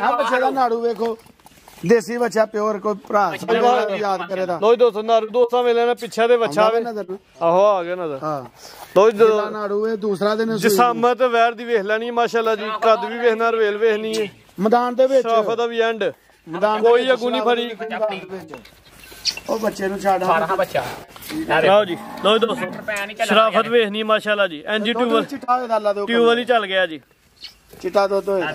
ਆ ਬੱਚੇ ਦਾ ਨਾੜੂ ਵੇਖੋ ਦੇਸੀ ਬੱਚਾ ਪਿਓਰ ਕੋਈ ਭਰਾ ਯਾਦ ਕਰੇ ਦਾ। ਲੋ ਦੋਸਤੋ ਨਾੜੂ ਦੋਸਤਾਂ ਵੇਲੇ ਨੇ ਪਿੱਛੇ ਦੇ ਬੱਚਾ ਵੇ ਆਹੋ ਆ ਗਿਆ ਨਜ਼ਰ। ਹਾਂ ਲੋ ਨਾੜੂ ਇਹ ਦੂਸਰਾ ਦਿਨ ਜਿਸਾਮਤ ਵੈਰ ਦੀ ਵੇਖ ਲੈਣੀ ਮਾਸ਼ਾਅੱਲਾ ਜੀ। ਕੱਦ ਵੀ ਵੇਖਣਾ ਰਵੇਲ ਵੇਖਣੀ ਹੈ। ਮੈਦਾਨ ਦੇ ਵਿੱਚ ਸ਼ਰਾਫਤ ਦਾ ਵੀ ਐਂਡ ਮੈਦਾਨ ਕੋਈ ਅਗੂ ਨਹੀਂ ਫੜੀ। ਉਹ ਬੱਚੇ ਨੂੰ ਛੱਡ ਸਾਰਾ ਬੱਚਾ ਲਓ ਜੀ। ਲੋ ਦੋਸਤੋ ਸ਼ਰਾਫਤ ਵੇਖਣੀ ਮਾਸ਼ਾਅੱਲਾ ਜੀ। ਐਨਜੀ ਟਿਊਬਲ ਹੀ ਚੱਲ ਗਿਆ ਜੀ। ਚਿੱਟਾ ਦੁੱਧ ਹੋਇਆ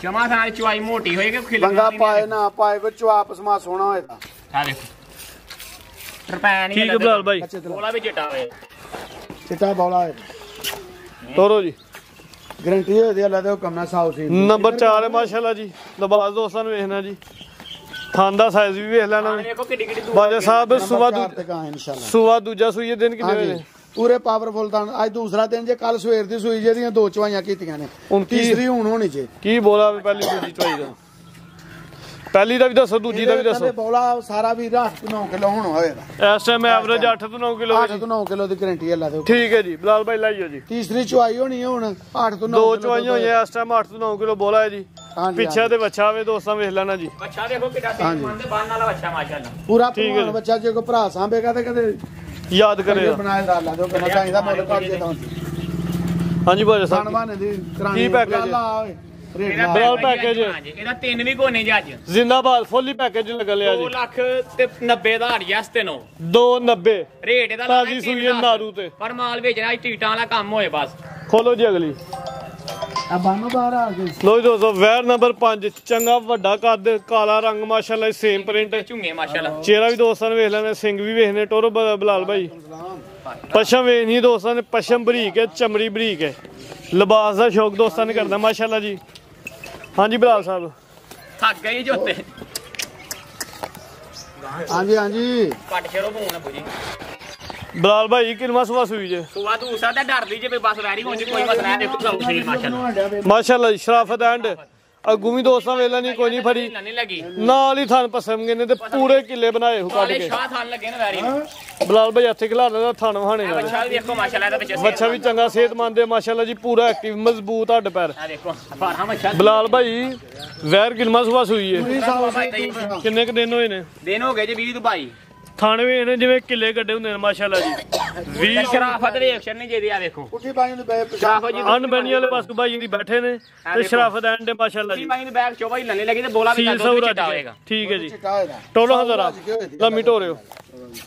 ਜਮਾ ਸਾਰੀ ਚੁਆਈ ਮੋਟੀ ਹੋਏਗੀ ਖਿਲ ਬੰਗਾ ਪਾਏ ਨਾ ਪਾਏ ਵਿੱਚ ਆਪਸ ਮਾ ਸੋਹਣਾ ਹੋਏਗਾ ਆ ਦੇਖੋ ਰੁਪਏ ਨਹੀਂ ਠੀਕ ਹੈ ਬਲਾਲ ਭਾਈ ਬੋਲਾ ਵੀ ਚਿੱਟਾ ਹੋਏ ਚਿੱਟਾ ਬੌਲਾ ਹੈ ਤੋਰੋ ਜੀ ਗਰੰਟੀ ਹੋਦੀ ਅੱਲਾ ਦੇ ਹੁਕਮ ਨਾਲ ਸਾਊ ਸੀ ਨੰਬਰ 4 ਹੈ ਮਾਸ਼ਾਅੱਲਾ ਜੀ ਲਬਾਸ ਦੋਸਤਾਂ ਨੂੰ ਵੇਖਣਾ ਜੀ ਥਣ ਦਾ ਸਾਈਜ਼ ਵੀ ਵੇਖ ਲੈਣਾ ਦੇਖੋ ਕਿੱਡੀ ਕਿੱਡੀ ਬਾਜਾ ਸਾਹਿਬ ਸੁਬਾ ਦੂਜਾ ਸੂਈ ਦਿਨ ਕਿੰਨੇ ਹੋਏ ਨੇ ਪੂਰੇ ਪਾਵਰਫੁਲ ਤਾਂ ਅੱਜ ਦੂਸਰਾ ਦਿਨ ਜੇ ਕੱਲ ਸਵੇਰ ਦੀ ਸੂਈ ਜਿਹੜੀਆਂ 2 ਚਵਾਈਆਂ ਕੀਤੀਆਂ ਨੇ ਹੁਣ ਤੀਸਰੀ ਹੁਣ ਹੋਣੀ ਜੇ ਕੀ ਬੋਲਾ ਪਹਿਲੀ ਦੂਜੀ ਚਵਾਈ ਦਾ ਪਹਿਲੀ ਦਾ ਵੀ ਦੱਸੋ ਦੂਜੀ ਦਾ ਵੀ ਦੱਸੋ ਬੋਲਾ ਸਾਰਾ ਵੀ 8 ਤੋਂ 9 ਕਿਲੋ ਹੁਣ ਹੋਏਗਾ ਇਸ ਟਾਈਮ ਐਵਰੇਜ 8 ਤੋਂ 9 ਕਿਲੋ 8 ਤੋਂ 9 ਕਿਲੋ ਦੀ ਗਾਰੰਟੀ ਅੱਲਾ ਦੇ ਠੀਕ ਹੈ ਜੀ ਬਲਾਲ ਭਾਈ ਲਾਈਓ ਜੀ ਤੀਸਰੀ ਚਵਾਈ ਹੋਣੀ ਹੈ ਹੁਣ 8 ਤੋਂ 9 ਦੋ ਚਵਾਈਆਂ ਹੋਈਆਂ ਇਸ ਟਾਈਮ 8 ਤੋਂ 9 ਕਿਲੋ ਬੋਲਾ ਹੈ ਜੀ ਪਿੱਛੇ ਤੇ ਬੱਚਾ ਵੇ ਦੋਸਤਾਂ ਵੇਖ ਲੈਣਾ ਜੀ ਬੱਚਾ ਦੇਖੋ ਕਿੱਡਾ ਤੇਜ਼ ਮੰਨਦੇ ਬੰਨ ਵਾਲਾ ਬੱਚਾ ਮਾਸ਼ਾਅੱਲਾ ਪੂਰਾ ਭਗਵਾਨ ਬੱਚਾ ਜੇ ਕੋ ਭਰਾ ਸਾਂਭੇਗਾ ਤੇ ਕਦੇ ਯਾਦ ਕਰੇਗਾ ਬਣਾਏ ਅੱਲਾ ਦੇ ਕਹਿੰਦਾ ਚਾਹੀਦਾ ਮੁੱਲ ਕਰ ਦੇ ਤਾਂ ਹਾਂਜੀ ਬਾਜਾ ਸਾਹਿਬ ਬਣਵਾਨੇ ਦੀ ਕਰਾਣੀ ਕੀ ਪੈਕੇਜ ਬਰਾਲ ਪੈਕੇਜ ਇਹਦਾ 3 ਵੀ ਕੋਨੇ ਜੀ ਅੱਜ ਜ਼ਿੰਦਾਬਾਦ ਫੁੱਲੀ ਪੈਕੇਜ ਲੱਗ ਲਿਆ ਜੀ 2,90,000 ਯਸ ਤੈਨੂੰ 290 ਰੇਟ ਇਹਦਾ ਤਾਜ਼ੀ ਸੂਈ ਨਾਰੂ ਤੇ ਪਰ ਮਾਲ ਵੇਚਣਾ ਟੀਟਾਂ ਵਾਲਾ ਕੰਮ ਹੋਏ ਬਸ ਖੋਲੋ ਜੀ ਅਗਲੀ ਆ ਬਾਨੋ ਬਾਹਰ ਆ ਗਏ ਲੋ ਜੀ ਦੋਸਤੋ ਵੈਰ ਨੰਬਰ 5 ਚੰਗਾ ਵੱਡਾ ਕੱਦ ਕਾਲਾ ਰੰਗ ਮਾਸ਼ਾਅੱਲਾ ਸੇਮ ਪ੍ਰਿੰਟ ਝੁੰਗੇ ਮਾਸ਼ਾਅੱਲਾ ਚਿਹਰਾ ਵੀ ਦੋਸਤਾਂ ਨੇ ਵੇਖ ਲੈਣਾ ਸਿੰਘ ਵੀ ਵੇਖਨੇ ਟੋਰੋ ਬਲਾਲ ਭਾਈ ਪਸ਼ਮ ਵੇਖਣੀ ਦੋਸਤਾਂ ਨੇ ਪਸ਼ਮ ਬਰੀਕ ਹੈ ਚਮੜੀ ਬਰੀਕ ਹੈ ਲਿਬਾਸ ਦਾ ਸ਼ੌਕ ਦੋਸਤਾਂ ਨੇ ਕਰਦਾ ਮਾਸ਼ਾਅੱਲਾ ਜੀ ਹਾਂਜੀ ਬਲਾਲ ਸਾਹਿਬ ਥੱਕ ਗਏ ਜੋਤੇ ਹਾਂਜੀ ਹਾਂਜੀ ਕੱਟ ਸ਼ੇਰੋ ਫੋਨ ਪੁੱਜੀ ਬਲਾਲ ਭਾਈ ਕਿੰਨਾ ਸੁਆ ਸੂਈ ਜੇ ਸੁਆ ਤੂੰ ਸਾਡਾ ਡਰਦੀ ਜੇ ਬਸ ਵੈਰੀ ਹੋਣ ਕੋਈ ਮਸਲਾ ਨਹੀਂ ਦੇਖੋ ਸਭ ਸਹੀ ਮਾਸ਼ਾਅੱਲਾ ਮਾਸ਼ਾਅੱਲਾ ਜੀ ਸ਼ਰਾਫਤ ਐਂਡ ਅੱਗੂ ਵੀ ਦੋਸਤਾਂ ਵੇਲਾ ਨਹੀਂ ਕੋਈ ਨਹੀਂ ਫੜੀ ਨਹੀਂ ਲੱਗੀ ਨਾਲ ਹੀ ਥਣ ਪਸਮ ਗਏ ਨੇ ਤੇ ਪੂਰੇ ਕਿੱਲੇ ਬਣਾਏ ਹੋ ਕੱਢ ਕਾਲੇ ਕੇ ਸ਼ਾਹ ਥਾਨ ਲੱਗੇ ਨੇ ਵੈਰੀ ਬਲਾਲ ਭਾਈ ਇੱਥੇ ਖਿਲਾ ਦਾ ਥਣ ਵਹਾਣੇ ਨਾਲ ਬੱਚਾ ਵੀ ਦੇਖੋ ਮਾਸ਼ਾਅੱਲਾ ਇਹਦਾ ਵਿੱਚ ਬੱਚਾ ਵੀ ਚੰਗਾ ਸਿਹਤਮੰਦ ਹੈ ਮਾਸ਼ਾਅੱਲਾ ਜੀ ਪੂਰਾ ਐਕਟਿਵ ਮਜ਼ਬੂਤ ਹੱਡ ਪੈਰ ਆ ਦੇਖੋ ਫਾਰਾਂ ਬੱਚਾ ਬਲਾਲ ਭਾਈ ਵੈਰ ਕਿਲਮਾ ਸੁਆ ਸੂਈ ਹੈ ਕਿੰਨੇ ਕ ਦਿਨ ਹੋਏ ਨੇ ਦਿਨ ਹੋ ਗਏ ਜੀ 20 ਦੁਬਈ ਥਾਣੇ ਵੀ ਇਹਨੇ ਜਿਵੇਂ ਕਿੱਲੇ ਗੱਡੇ ਹੁੰਦੇ ਨੇ ਮਾਸ਼ਾਅੱਲਾ ਜੀ 20 ਸ਼ਰਾਫਤ ਦੇ ਐਕਸ਼ਨ ਨਹੀਂ ਜਿਹਦੀ ਆ ਦੇਖੋ ਉੱਠੀ ਬਾਈ ਨੂੰ ਬੈ ਸ਼ਰਾਫਤ ਜੀ ਅਨਬੈਨੀ ਵਾਲੇ ਪਾਸ ਭਾਈ ਦੀ ਬੈਠੇ ਨੇ ਤੇ ਸ਼ਰਾਫਤ ਐਂਡ ਦੇ ਮਾਸ਼ਾਅੱਲਾ ਜੀ ਬਾਈ ਦੇ ਬੈਗ ਚੋਬਾ ਹੀ ਲੰਨੇ ਲੱਗੀ ਤੇ ਬੋਲਾ ਵੀ ਸੀਲ ਕਰ ਸੌ ਦੋ ਰੱਜ ਹੋਏਗਾ ਠੀਕ ਹੈ ਜੀ ਚਿਕਾਏਗਾ ਟੋਲੋ ਹਜ਼ਾਰਾ ਲੰਮੀ ਢੋਰਿਓ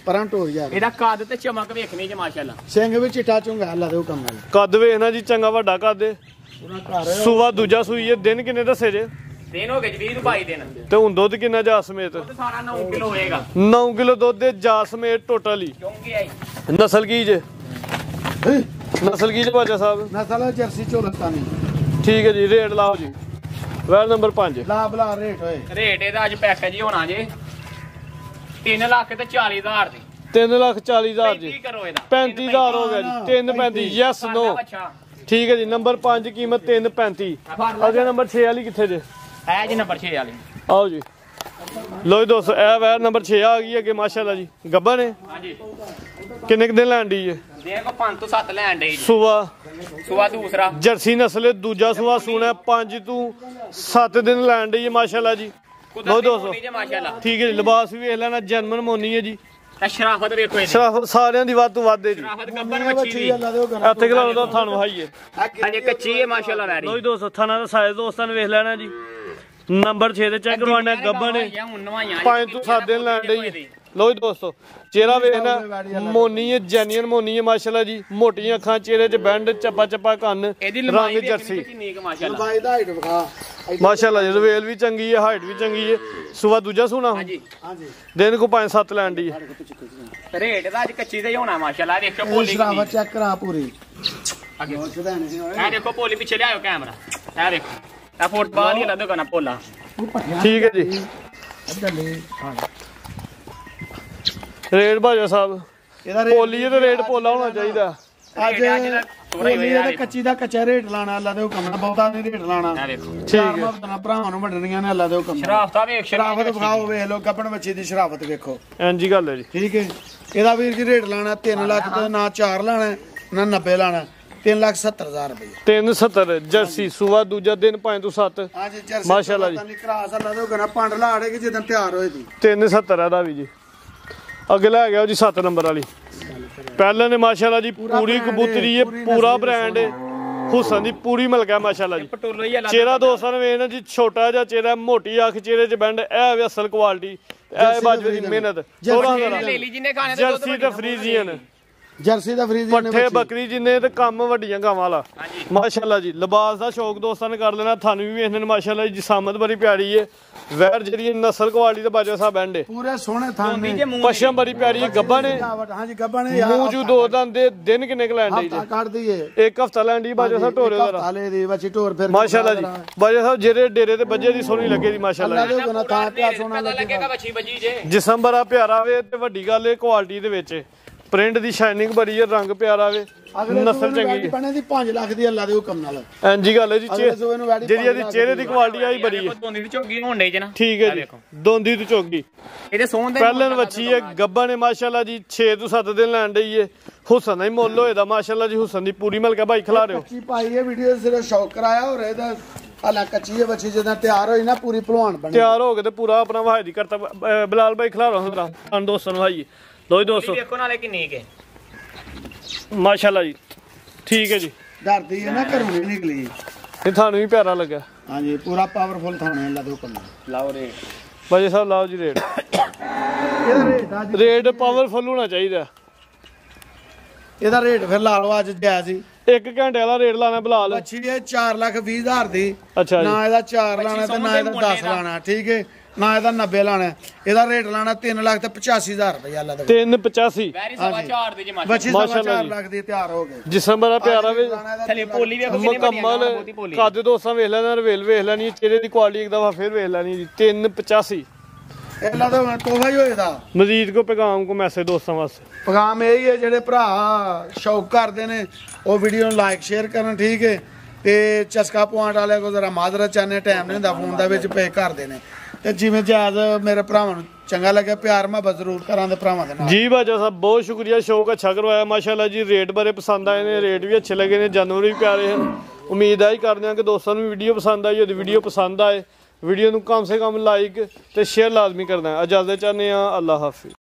ਪਰਾਂ ਟੋਰ ਯਾਰ ਇਹਦਾ ਕੱਦ ਤੇ ਚਮਕ ਵੇਖਣੀ ਜੀ ਮਾਸ਼ਾਅੱਲਾ ਸਿੰਘ ਵੀ ਚਿੱਟਾ ਚੁੰਗਾ ਅੱਲਾ ਦੇ ਹੁਕਮ ਨਾਲ ਕੱਦ ਵੇਖਣਾ ਜੀ ਚੰਗਾ ਵੱਡਾ ਕੱਦ ਹੈ ਪੂਰਾ ਘਰ ਸੂਆ ਦੂਜਾ ਸੂਈ ਹੈ ਦਿਨ ਕਿੰਨੇ ਦੱਸੇ ਜੇ ਦਿਨ ਹੋ ਗਏ ਜੀ 20 ਦੁਬਈ ਦਿਨ ਤੇ ਹੁਣ ਦੁੱਧ ਕਿੰਨਾ ਜਾ ਸਮੇਤ ਤੇ ਸਾਰਾ 9 ਕਿਲੋ ਹੋਏਗਾ 9 ਕਿਲੋ ਦੁੱਧ ਦੇ ਜਾ ਸਮੇਤ ਟੋਟਲ ਹੀ ਕਿਉਂਕਿ ਆਈ ਨਸਲ ਕੀ ਜੇ ਨਸਲ ਕੀ ਜੇ ਭਾਜਾ ਸਾਹਿਬ ਨਸਲ ਜਰਸੀ ਚੋਲਤਾਨੀ ਠੀਕ ਹੈ ਜੀ ਰੇਟ ਲਾਓ ਜੀ ਵੈਰ ਨੰਬਰ 5 ਲਾ ਬਲਾ ਰੇਟ ਹੋਏ ਰੇਟ ਇਹਦਾ ਅੱਜ ਪੈਕੇਜ ਹੀ ਹੋਣਾ ਜੇ 3 ਲੱਖ ਤੇ 40,000 ਦੀ 3,40,000 ਜੀ 35 ਕਰੋ ਇਹਦਾ 35,000 ਹੋ ਗਿਆ ਜੀ 335 ਯੈਸ ਨੋ ਠੀਕ ਹੈ ਜੀ ਨੰਬਰ 5 ਕੀਮਤ 335 ਅਗਲੇ ਨੰਬਰ 6 ਵਾਲੀ ਕਿੱਥੇ ਜੇ ਹੈ ਜੀ ਨੰਬਰ 6 ਵਾਲੀ ਆਓ ਜੀ ਲੋ ਜੀ ਦੋਸਤੋ ਇਹ ਵੈਰ ਨੰਬਰ 6 ਆ ਗਈ ਅੱਗੇ ਮਾਸ਼ਾਅੱਲਾ ਜੀ ਗੱਬਾ ਨੇ ਹਾਂਜੀ ਕਿੰਨੇ ਕੁ ਦਿਨ ਲੈਣ ਦੀ ਹੈ ਦੇਖੋ 5 ਤੋਂ 7 ਲੈਣ ਦੇ ਜੀ ਸੁਬਾ ਦੂਸਰਾ ਜਰਸੀ ਨਸਲ ਦੂਜਾ ਸੁਬਾ ਸੂਣਾ 5 ਤੋਂ 7 ਦਿਨ ਲੈਣ ਦੀ ਹੈ ਮਾਸ਼ਾਅੱਲਾ ਜੀ ਲੋ ਦੋਸਤੋ ਮਾਸ਼ਾਅੱਲਾ ਠੀਕ ਹੈ ਜੀ ਲਿਬਾਸ ਵੀ ਵੇਖ ਲੈਣਾ ਜਨਮਨ ਮੋਨੀ ਹੈ ਜੀ ਸ਼ਰਾਫਤ ਵੇਖੋ ਇਹਦੀ ਸ਼ਰਾਫਤ ਸਾਰਿਆਂ ਦੀ ਵੱਧ ਤੋਂ ਵੱਧ ਹੈ ਜੀ ਸ਼ਰਾਫਤ ਗੱਬਰ ਮੱਛੀ ਦੀ ਇੱਥੇ ਖਲਾਉਣ ਦਾ ਥਾਨ ਵਹਾਈਏ ਹਾਂਜੀ ਕੱਚੀ ਹੈ ਮਾਸ਼ਾਅੱਲਾ ਵੈਰੀ ਲੋ ਜੀ ਦੋਸਤੋ ਥਾਨਾ ਦਾ ਸਾਈਜ਼ ਦੋਸਤਾਂ ਨੇ ਵੇਖ ਲੈਣਾ ਜੀ ਨੰਬਰ 6 ਤੇ ਚੈੱਕ ਕਰਵਾਉਣਾ ਗੱਬਾ ਨੇ 5 ਤੋਂ 7 ਦਿਨ ਲੈਣ ਦੇ ਲੋ ਜੀ ਦੋਸਤੋ ਚਿਹਰਾ ਵੇਖਣਾ ਮੋਨੀ ਹੈ ਜੈਨੀਅਨ ਮੋਨੀ ਹੈ ਮਾਸ਼ਾਅੱਲਾ ਜੀ ਮੋਟੀਆਂ ਅੱਖਾਂ ਚਿਹਰੇ 'ਚ ਬੈਂਡ ਚੱਪਾ ਚੱਪਾ ਕੰਨ ਰੰਗ ਜਰਸੀ ਲੰਬਾਈ ਦਾ ਹਾਈਟ ਵਿਖਾ ਮਾਸ਼ਾਅੱਲਾ ਜੀ ਰਵੇਲ ਵੀ ਚੰਗੀ ਹੈ ਹਾਈਟ ਵੀ ਚੰਗੀ ਹੈ ਸੁਬਾ ਦੂਜਾ ਸੋਣਾ ਹਾਂਜੀ ਦਿਨ ਕੋ 5-7 ਲੈਣ ਦੀ ਹੈ ਰੇਟ ਦਾ ਅੱਜ ਕੱਚੀ ਦਾ ਹੀ ਹੋਣਾ ਮਾਸ਼ਾਅੱਲਾ ਦੇਖੋ ਪੋਲੀ ਸ਼ਰਾਫਤ ਚੈੱਕ ਕਰਾ ਪੂਰੀ ਅੱਗੇ ਇਹ ਦੇਖੋ ਪੋਲੀ ਪਿੱਛੇ ਲਿਆਓ ਕੈਮਰਾ ਇਹ ਦੇਖੋ ਇਹ ਫੁੱਟਬਾਲ ਹੀ ਲੱਦੋ ਕਨਾ ਪੋਲਾ ਠੀਕ ਹੈ ਜੀ ਰੇਟ ਭਾਜਾ ਸਾਹਿਬ ਇਹਦਾ ਪੋਲੀ ਤੇ ਰੇਟ ਪੋਲਾ ਹੋਣਾ ਚਾਹੀਦਾ ਅੱਜ ਪੋਲੀ ਦਾ ਕੱਚੀ ਦਾ ਕੱਚਾ ਰੇਟ ਲਾਣਾ ਅੱਲਾ ਦੇ ਹੁਕਮ ਨਾਲ ਬਹੁਤਾ ਨਹੀਂ ਰੇਟ ਲਾਣਾ ਠੀਕ ਹੈ ਮਬਦਨਾ ਭਰਾਵਾਂ ਨੂੰ ਵੱਢਣੀਆਂ ਨੇ ਅੱਲਾ ਦੇ ਹੁਕਮ ਨਾਲ ਸ਼ਰਾਫਤਾਂ ਵੇਖ ਸ਼ਰਾਫਤ ਵਿਖਾਓ ਵੇਖ ਲੋ ਕੱਪਣ ਬੱਚੇ ਦੀ ਸ਼ਰਾਫਤ ਵੇਖੋ ਇੰਜੀ ਗੱਲ ਹੈ ਜੀ ਠੀਕ ਹੈ ਇਹਦਾ ਵੀਰ ਜੀ ਰੇਟ ਲਾਣਾ 3 ਲੱਖ ਤੇ ਨਾ 4 ਲਾਣਾ ਨਾ 90 ਲਾਣਾ 3,70,000 ਰੁਪਏ 370 ਜਰਸੀ ਸੁਬਾ ਦੂਜਾ ਦਿਨ 5 ਤੋਂ 7 ਹਾਂਜੀ ਜਰਸੀ ਮਾਸ਼ਾਅੱਲਾ ਜੀ ਕਰਾਸ ਅੱਲਾ ਦੇ ਹੁਕਮ ਨਾਲ ਪੰਡ ਲਾੜੇਗੀ ਜਦੋਂ ਤਿਆਰ ਹੋਏ ਦੀ 370 ਇਹਦਾ ਵੀ ਜੀ ਅਗਲਾ ਹੈਗਾ ਜੀ 7 ਨੰਬਰ ਵਾਲੀ ਪਹਿਲਾਂ ਨੇ ਮਾਸ਼ਾਅੱਲਾ ਜੀ ਪੂਰੀ ਕਬੂਤਰੀ ਹੈ ਪੂਰਾ ਬ੍ਰਾਂਡ ਹੈ ਹੁਸਨ ਦੀ ਪੂਰੀ ਮਲਕਾ ਮਾਸ਼ਾਅੱਲਾ ਜੀ ਚਿਹਰਾ ਦੋਸਤਾਂ ਨੇ ਵੇਖਣਾ ਜੀ ਛੋਟਾ ਜਿਹਾ ਚਿਹਰਾ ਮੋਟੀ ਅੱਖ ਚਿਹਰੇ 'ਚ ਬੈਂਡ ਇਹ ਵੀ ਅਸਲ ਕੁਆਲਿਟੀ ਇਹ ਬਾਜਵੇ ਦੀ ਮਿਹਨਤ 16,000 ਜਰਸੀ ਤੇ ਫਰੀਜ਼ੀਅਨ ਜਰਸੀ ਦਾ ਫਰੀਜ਼ ਪੱਠੇ ਬੱਕਰੀ ਜਿੰਨੇ ਤੇ ਕੰਮ ਵੱਡੀਆਂ ਗਾਵਾਂ ਵਾਲਾ ਹਾਂਜੀ ਮਾਸ਼ਾਅੱਲਾ ਜੀ। ਲਿਬਾਸ ਦਾ ਸ਼ੌਕ ਦੋਸਤਾਂ ਨੇ ਕਰ ਲੈਣਾ। ਤੁਹਾਨੂੰ ਵੀ ਵੇਖਣੇ ਮਾਸ਼ਾਅੱਲਾ ਜੀ। ਜਿਸਾਮਤ ਬੜੀ ਪਿਆਰੀ ਹੈ। ਵੈਰ ਜਿਹੜੀ ਨਸਲ ਕੁਆਲਿਟੀ ਤੇ ਬਾਜਾ ਸਾਹਿਬ ਐਂਡ ਪੂਰੇ ਸੋਹਣੇ ਥਾਂ ਨੇ। ਪਸ਼ਮ ਬੜੀ ਪਿਆਰੀ ਹੈ। ਗੱਬਾਂ ਨੇ ਹਾਂਜੀ ਗੱਬਾਂ ਨੇ ਯਾਰ ਮੂੰਹ ਜੂ ਦੋ ਦੰਦ ਦੇ ਦਿਨ ਕਿੰਨੇ ਕ ਲੈਣ ਦੀ ਕੱਢ ਦਈਏ ਇੱਕ ਹਫਤਾ ਲੈਣ ਦੀ ਬਾਜਾ ਸਾਹਿਬ ਢੋਰੇ ਦਾ ਹਾਲੇ ਦੀ ਬੱਚੀ ਢੋਰ ਫਿਰ ਮਾਸ਼ਾਅੱਲਾ ਜੀ। ਬਾਜਾ ਸਾਹਿਬ ਜਿਹੜੇ ਡੇਰੇ ਤੇ ਬੱਜੇ ਦੀ ਸੋਹਣੀ ਲੱਗੇ ਦੀ ਮਾਸ਼ਾਅੱਲਾ ਜੀ। ਅੱਲਾ ਦੇ ਥਾਂ ਪਿਆ ਸੋਹਣਾ ਲੱਗੇਗਾ ਬੱਚੀ ਬੱਜੀ ਜੇ ਜਿਸਮ ਬੜਾ ਪਿਆਰਾ ਵੇ ਤੇ ਵੱਡੀ ਗੱਲ ਇਹ ਕੁਆਲਿਟੀ ਦੇ ਵਿੱਚ ਪ੍ਰਿੰਟ ਦੀ ਸ਼ਾਈਨਿੰਗ ਬੜੀ ਹੈ। ਰੰਗ ਪਿਆਰਾ ਵੇ ਨਸਲ ਚੰਗੀ ਹੈ। ਬਣੇ ਦੀ 5 ਲੱਖ ਦੀ ਅੱਲਾ ਦੇ ਹੁਕਮ ਨਾਲ ਐਂਜੀ ਗੱਲ ਹੈ ਜੀ। ਜਿਹੜੀ ਇਹਦੀ ਚਿਹਰੇ ਦੀ ਕੁਆਲਿਟੀ ਆਈ ਬੜੀ ਹੈ। ਦੋਂਦੀ ਦੀ ਝੋਗੀ ਹੋਣੇ ਚ ਨਾ ਠੀਕ ਹੈ ਜੀ। ਦੋਂਦੀ ਤੋਂ ਚੋਗੀ ਇਹਦੇ ਸੋਹਣ ਦੇ ਪਹਿਲਨ ਵੱਛੀ ਹੈ। ਗੱਬਾਂ ਨੇ ਮਾਸ਼ਾਅੱਲਾ ਜੀ 6 ਤੋਂ 7 ਦਿਨ ਲੈਣ ਡਈ ਏ। ਹੁਸਨ ਦਾ ਹੀ ਮੁੱਲ ਹੋਏਦਾ ਮਾਸ਼ਾਅੱਲਾ ਜੀ। ਹੁਸਨ ਦੀ ਪੂਰੀ ਮਿਲ ਕੇ ਭਾਈ ਖਿਲਾ ਰਿਓ। ਕੱਚੀ ਪਾਈ ਹੈ ਵੀਡੀਓ ਸਿਰਫ ਸ਼ੌਕ ਕਰਾਇਆ ਹੋ ਰਿਹਾ ਇਹਦਾ ਹਾਲਾ ਕੱਚੀ ਹੈ ਬੱਚੀ ਜਦੋਂ ਤਿਆਰ ਹੋਈ ਨਾ ਪੂਰੀ ਭਲਵਾਨ ਬਣੀ ਤਿਆਰ ਹੋ ਕੇ ਤੇ ਪੂਰਾ ਆਪਣਾ ਵਹਾਈ ਕਰਤਾ ਬਲਾਲ ਭਾਈ ਖਿਲਾ ਰਹਾ ਹੁੰਦਾ ਤੁਹਾਨੂੰ ਦੋਸਤਾਂ ਨੂੰ ਭਾਈ ਲੋ ਦੋਸਤੋ ਵੇਖੋ ਨਾਲੇ ਕਿੰਨੀ ਕੇ ਮਾਸ਼ਾਅੱਲਾ ਜੀ। ਠੀਕ ਹੈ ਜੀ। ਡਰਦੀ ਹੈ ਨਾ ਘਰੋਂ ਨਹੀਂ ਨਿਕਲੀ ਇਹ ਤੁਹਾਨੂੰ ਵੀ ਪਿਆਰਾ ਲੱਗਾ। ਹਾਂਜੀ ਪੂਰਾ ਪਾਵਰਫੁਲ ਥਾਣੇ ਅੱਲਾ ਦੇ ਹੁਕਮ ਨਾਲ ਲਾਓ ਰੇਟ ਬਾਜੇ ਸਾਹਿਬ ਲਾਓ ਜੀ ਰੇਟ। ਇਹਦਾ ਰੇਟ ਅੱਜ ਰੇਟ ਪਾਵਰਫੁਲ ਹੋਣਾ ਚਾਹੀਦਾ। ਇਹਦਾ ਰੇਟ ਫਿਰ ਲਾ ਲਓ ਅੱਜ ਜਾਇਜ਼ ਸੀ। 1 ਘੰਟੇ ਵਾਲਾ ਰੇਟ ਲਾਣਾ ਬਲਾਲ। ਬੱਚੀ ਇਹ 4,20,000 ਦੀ ਅੱਛਾ ਜੀ। ਨਾ ਇਹਦਾ 4 ਲਾਣਾ ਤੇ ਨਾ ਇਹਦਾ 10 ਲਾਣਾ ਠੀਕ ਹੈ ਨਾ ਇਹਦਾ 90 ਲਾਣਾ। ਇਹਦਾ ਰੇਟ ਲਾਣਾ 3,85,000 ਰੁਪਏ ਅੱਲਾ ਦੇ 385 ਵੈਰੀ ਸਵਾ 4 ਦੇ ਜੀ ਬੱਚੀ ਮਾਸ਼ਾਅੱਲਾ 4 ਜੀ। ਲੱਖ ਦੀ ਤਿਆਰ ਹੋ ਗਏ। ਜਿਸਮ ਬੜਾ ਪਿਆਰਾ ਵੇ ਥਲੇ ਪੋਲੀ ਵੇਖੋ ਕਿੰਨੀ ਮੁਕੰਮਲ ਕੱਦ ਦੋਸਤਾਂ ਵੇਖ ਲੈਣਾ ਰਵੇਲ ਵੇਖ ਲੈਣੀ ਚਿਹਰੇ ਦੀ ਕੁਆਲਿਟੀ ਇੱਕ ਦਫਾ ਫਿਰ ਵੇਖ ਲੈਣੀ ਜੀ। 385 ਇਹਲਾ ਤਾਂ ਤੋਹਫਾ ਹੀ ਹੋਏਦਾ। ਮਜ਼ੀਦ ਕੋ ਪੈਗਾਮ ਕੋ ਮੈਸੇਜ ਦੋਸਤਾਂ ਵਾਸਤੇ ਪੈਗਾਮ ਇਹ ਹੀ ਹੈ ਜਿਹੜੇ ਭਰਾ ਸ਼ੌਕ ਕਰਦੇ ਨੇ ਉਹ ਵੀਡੀਓ ਨੂੰ ਲਾਈਕ ਸ਼ੇਅਰ ਕਰਨ ਠੀਕ ਹੈ ਤੇ ਚਸਕਾ ਪੁਆਇੰਟ ਵਾਲਿਆਂ ਕੋ ਜ਼ਰਾ ਮਾਜ਼ਰਤ ਚਾਹਨੇ ਟਾਈਮ ਨਹੀਂ ਹੁੰਦਾ ਫੋਨ ਦਾ ਵਿੱਚ ਪੇ ਕਰਦੇ ਨੇ ਤੇ ਜਿਵੇਂ ਜਾਇਜ਼ ਮੇਰੇ ਭਰਾਵਾਂ ਨੂੰ ਚੰਗਾ ਲੱਗਿਆ ਪਿਆਰ ਮੁਹੱਬਤ ਜ਼ਰੂਰ ਕਰਾਂ ਦੇ ਭਰਾਵਾਂ ਦੇ ਨਾਲ। ਜੀ ਬਾਜਾ ਸਾਹਿਬ ਬਹੁਤ ਸ਼ੁਕਰੀਆ। ਸ਼ੌਕ ਅੱਛਾ ਕਰਵਾਇਆ ਮਾਸ਼ਾਅੱਲਾ ਜੀ। ਰੇਟ ਬੜੇ ਪਸੰਦ ਆਏ ਨੇ। ਰੇਟ ਵੀ ਅੱਛੇ ਲੱਗੇ ਨੇ। ਜਾਨਵਰ ਵੀ ਪਿਆਰੇ ਹਨ। ਉਮੀਦ ਹੈ ਕਰਦੇ ਹਾਂ ਕਿ ਦੋਸਤਾਂ ਨੂੰ ਵੀਡੀਓ ਪਸੰਦ ਆਈ। ਉਹਦੀ ਵੀਡੀਓ ਪਸੰਦ ਆਏ ਵੀਡੀਓ ਨੂੰ ਕਮ ਸੇ ਕਮ ਲਾਈਕ ਤੇ ਸ਼ੇਅਰ ਲਾਜ਼ਮੀ ਕਰਨਾ। ਇਜਾਜ਼ਤ ਚਾਹੁੰਦੇ ਹਾਂ। ਅੱਲਾ ਹਾਫਿਜ਼।